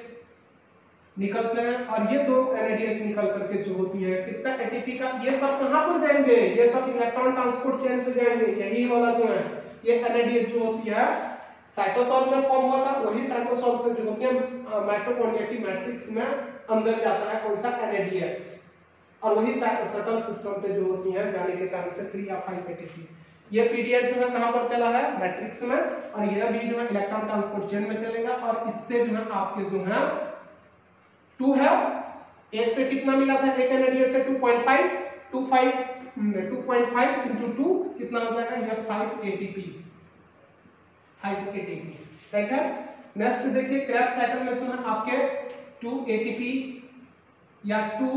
निकलते हैं, और ये 2 NADH निकल करके जो होती है कितना ATP का, ये सब कहां पर जाएंगे, ये सब इलेक्ट्रॉन ट्रांसपोर्ट चेन पे जाएंगे। यही वाला जो है ये NADH जो होती है साइटोसोल में फॉर्म हुआ था, वही साइटोसोल से जो होती है माइटोकॉन्ड्रिया की मैट्रिक्स में अंदर जाता है कौन सा NADH, और वही सटल सिस्टम पे जो होती है जाने के कारण से 3 या 5 ATP। ये PDH जो है कहां पर चला है, मैट्रिक्स में, और यह भी जो है इलेक्ट्रॉन ट्रांसपोर्ट चेन में चलेगा, और इससे जो है आपके जो है 2 है, एक से कितना मिला था, एक NADH से 2.5 into 2 कितना हो जाएगा, यह 5 ATP, राइट है। नेक्स्ट देखिए क्रेब्स साइकिल में जो है आपके 2 ATP या 2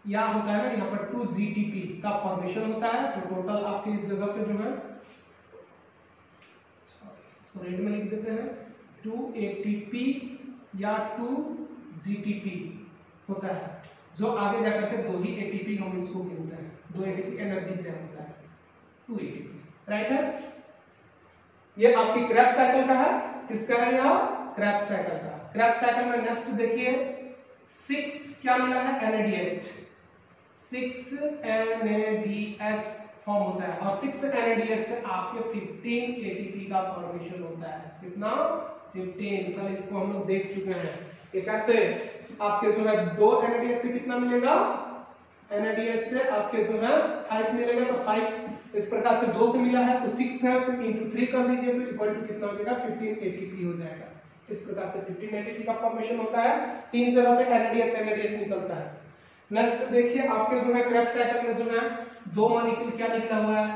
या होता है ना यहाँ पर 2 GTP का फॉर्मेशन होता है। तो टोटल आपके इस जगह पे जो है रेड में लिख देते हैं 2 ATP या 2 GTP होता है, जो आगे जाकर के 2 ही ATP हम इसको गिनते हैं, 2 ATP एनर्जी से होता है 2 ATP, राइट है। ये आपकी क्रेब्स साइकिल का है, किसका है यह, क्रेब्स साइकिल का। क्रेब्स साइकिल में नेक्स्ट देखिए 6 क्या मिला है, NADH, 6 NADH फॉर्म होता है, और 6 NADH से आपके 15 ATP का फॉर्मेशन होता है। कितना, 15। कल इसको हम लोग देख चुके हैं। एक ऐसे आपके जो है 2 NADH से कितना मिलेगा, NADH से आपके जो है 5 मिलेगा, तो 5 इस प्रकार से 2 से मिला है तो 6 है, तो इंटू 3 कर दीजिए तो इक्वल टू कितना हो जाएगा, 15 ATP हो जाएगा। इस प्रकार से 15 ATP का फॉर्मेशन होता है, 3 जगह पे NADH निकलता है। नेक्स्ट देखिए आपके जो है क्रेब्स साइकिल में जो है 2 मॉलिक्यूल क्या निकला हुआ है,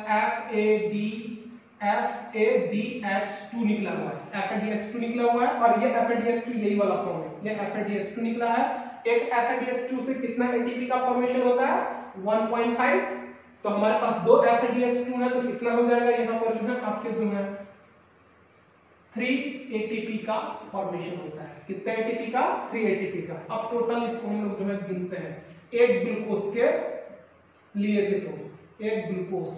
FADH2 निकला हुआ है, FADH2 निकला हुआ है, और ये FADH2 यही वाला फॉर्म है, ये FADH2 निकला है। एक FADH2 से कितना ATP का फॉर्मेशन होता है, 1.5। तो हमारे पास 2 FADH2 है, तो कितना हो जाएगा, यहाँ पर जो है आपके जो है 3 ATP का फॉर्मेशन होता है। कितना ATP का, 3 ATP का। अब टोटल इसको हम लोग जो है गिनते हैं, एक ग्लूकोज के लिए थे, तो एक ग्लूकोज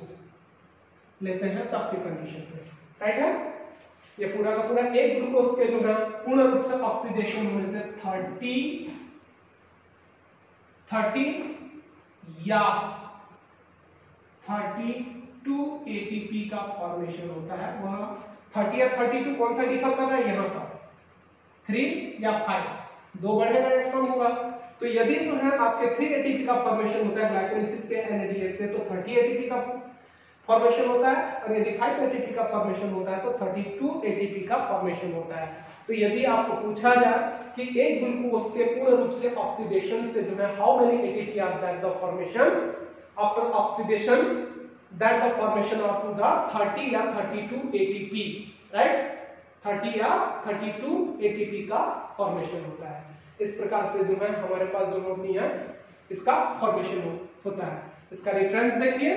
लेते हैं तब की कंडीशन पे, राइट है। ये पूरा का पूरा एक ग्लूकोज के जो है पूर्ण रूप से ऑक्सीडेशन होने से 30 या 32 ATP का फॉर्मेशन होता है। वह 30 या 32 कौन सा डिफर कर रहा है, यहाँ पर 3 या 5, 2 बढ़ेगा एक कम होगा। तो यदि जो है आपके 3 ATP का फॉर्मेशन होता है ग्लाइकोलिसिस के NADH से, तो 30 ATP का फॉर्मेशन होता है, और यदि 5 ATP का फॉर्मेशन होता है तो 32 ATP का फॉर्मेशन होता है। तो यदि आपको पूछा जाए कि एक ग्लूकोज के पूर्ण रूप से ऑक्सीडेशन से जो है how many ATP are that the formation after oxidation, that the formation of the 30 या 32 ATP, right, 30 या 32 ATP का फॉर्मेशन होता है। इस प्रकार से जो है हमारे पास जो होती है इसका फॉर्मेशन होता है। इसका रेफरेंस देखिए,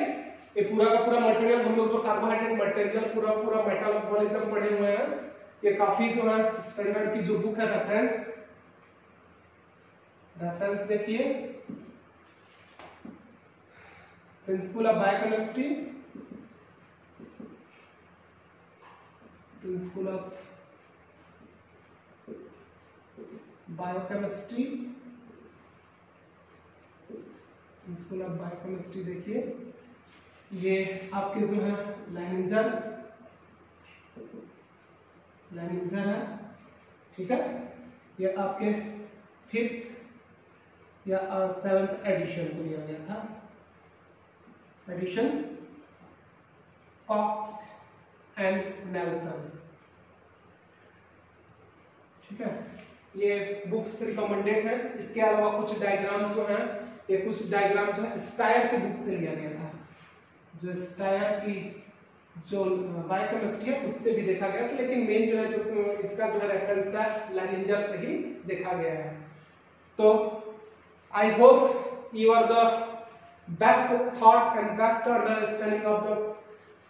ये पूरा का पूरा मटेरियल हम लोग जो कार्बोहाइड्रेट मटेरियल पूरा मेटाबॉलिज्म पढ़े हुए हैं, ये काफी जो है स्टैंडर्ड की जो बुक है रेफरेंस देखिए, principle of biochemistry, principle of biochemistry, principle of biochemistry देखिए, ये आपके जो है लाइनिजर है, ठीक है। ये आपके 5th या 7th एडिशन को लिया गया था, एडिशन कॉक्स एंड नेल्सन, ठीक है। ये बुक्स रिकमेंडेड है। इसके अलावा कुछ डायग्राम्स जो हैं ये कुछ डायग्राम जो है स्टायर की बुक से लिया गया था, जो स्टायर की जो बायोकेमिस्ट्री है उससे भी देखा गया था, लेकिन मेन जो है जो इसका जो है रेफरेंस है लैनिंजर से ही देखा गया है। तो I hope you are the best thought and best understanding of the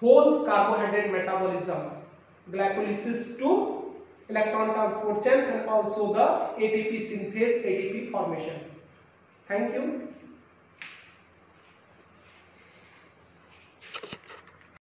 whole carbohydrate metabolisms, glycolysis to electron transport chain, and also the ATP synthase, ATP formation. Thank you.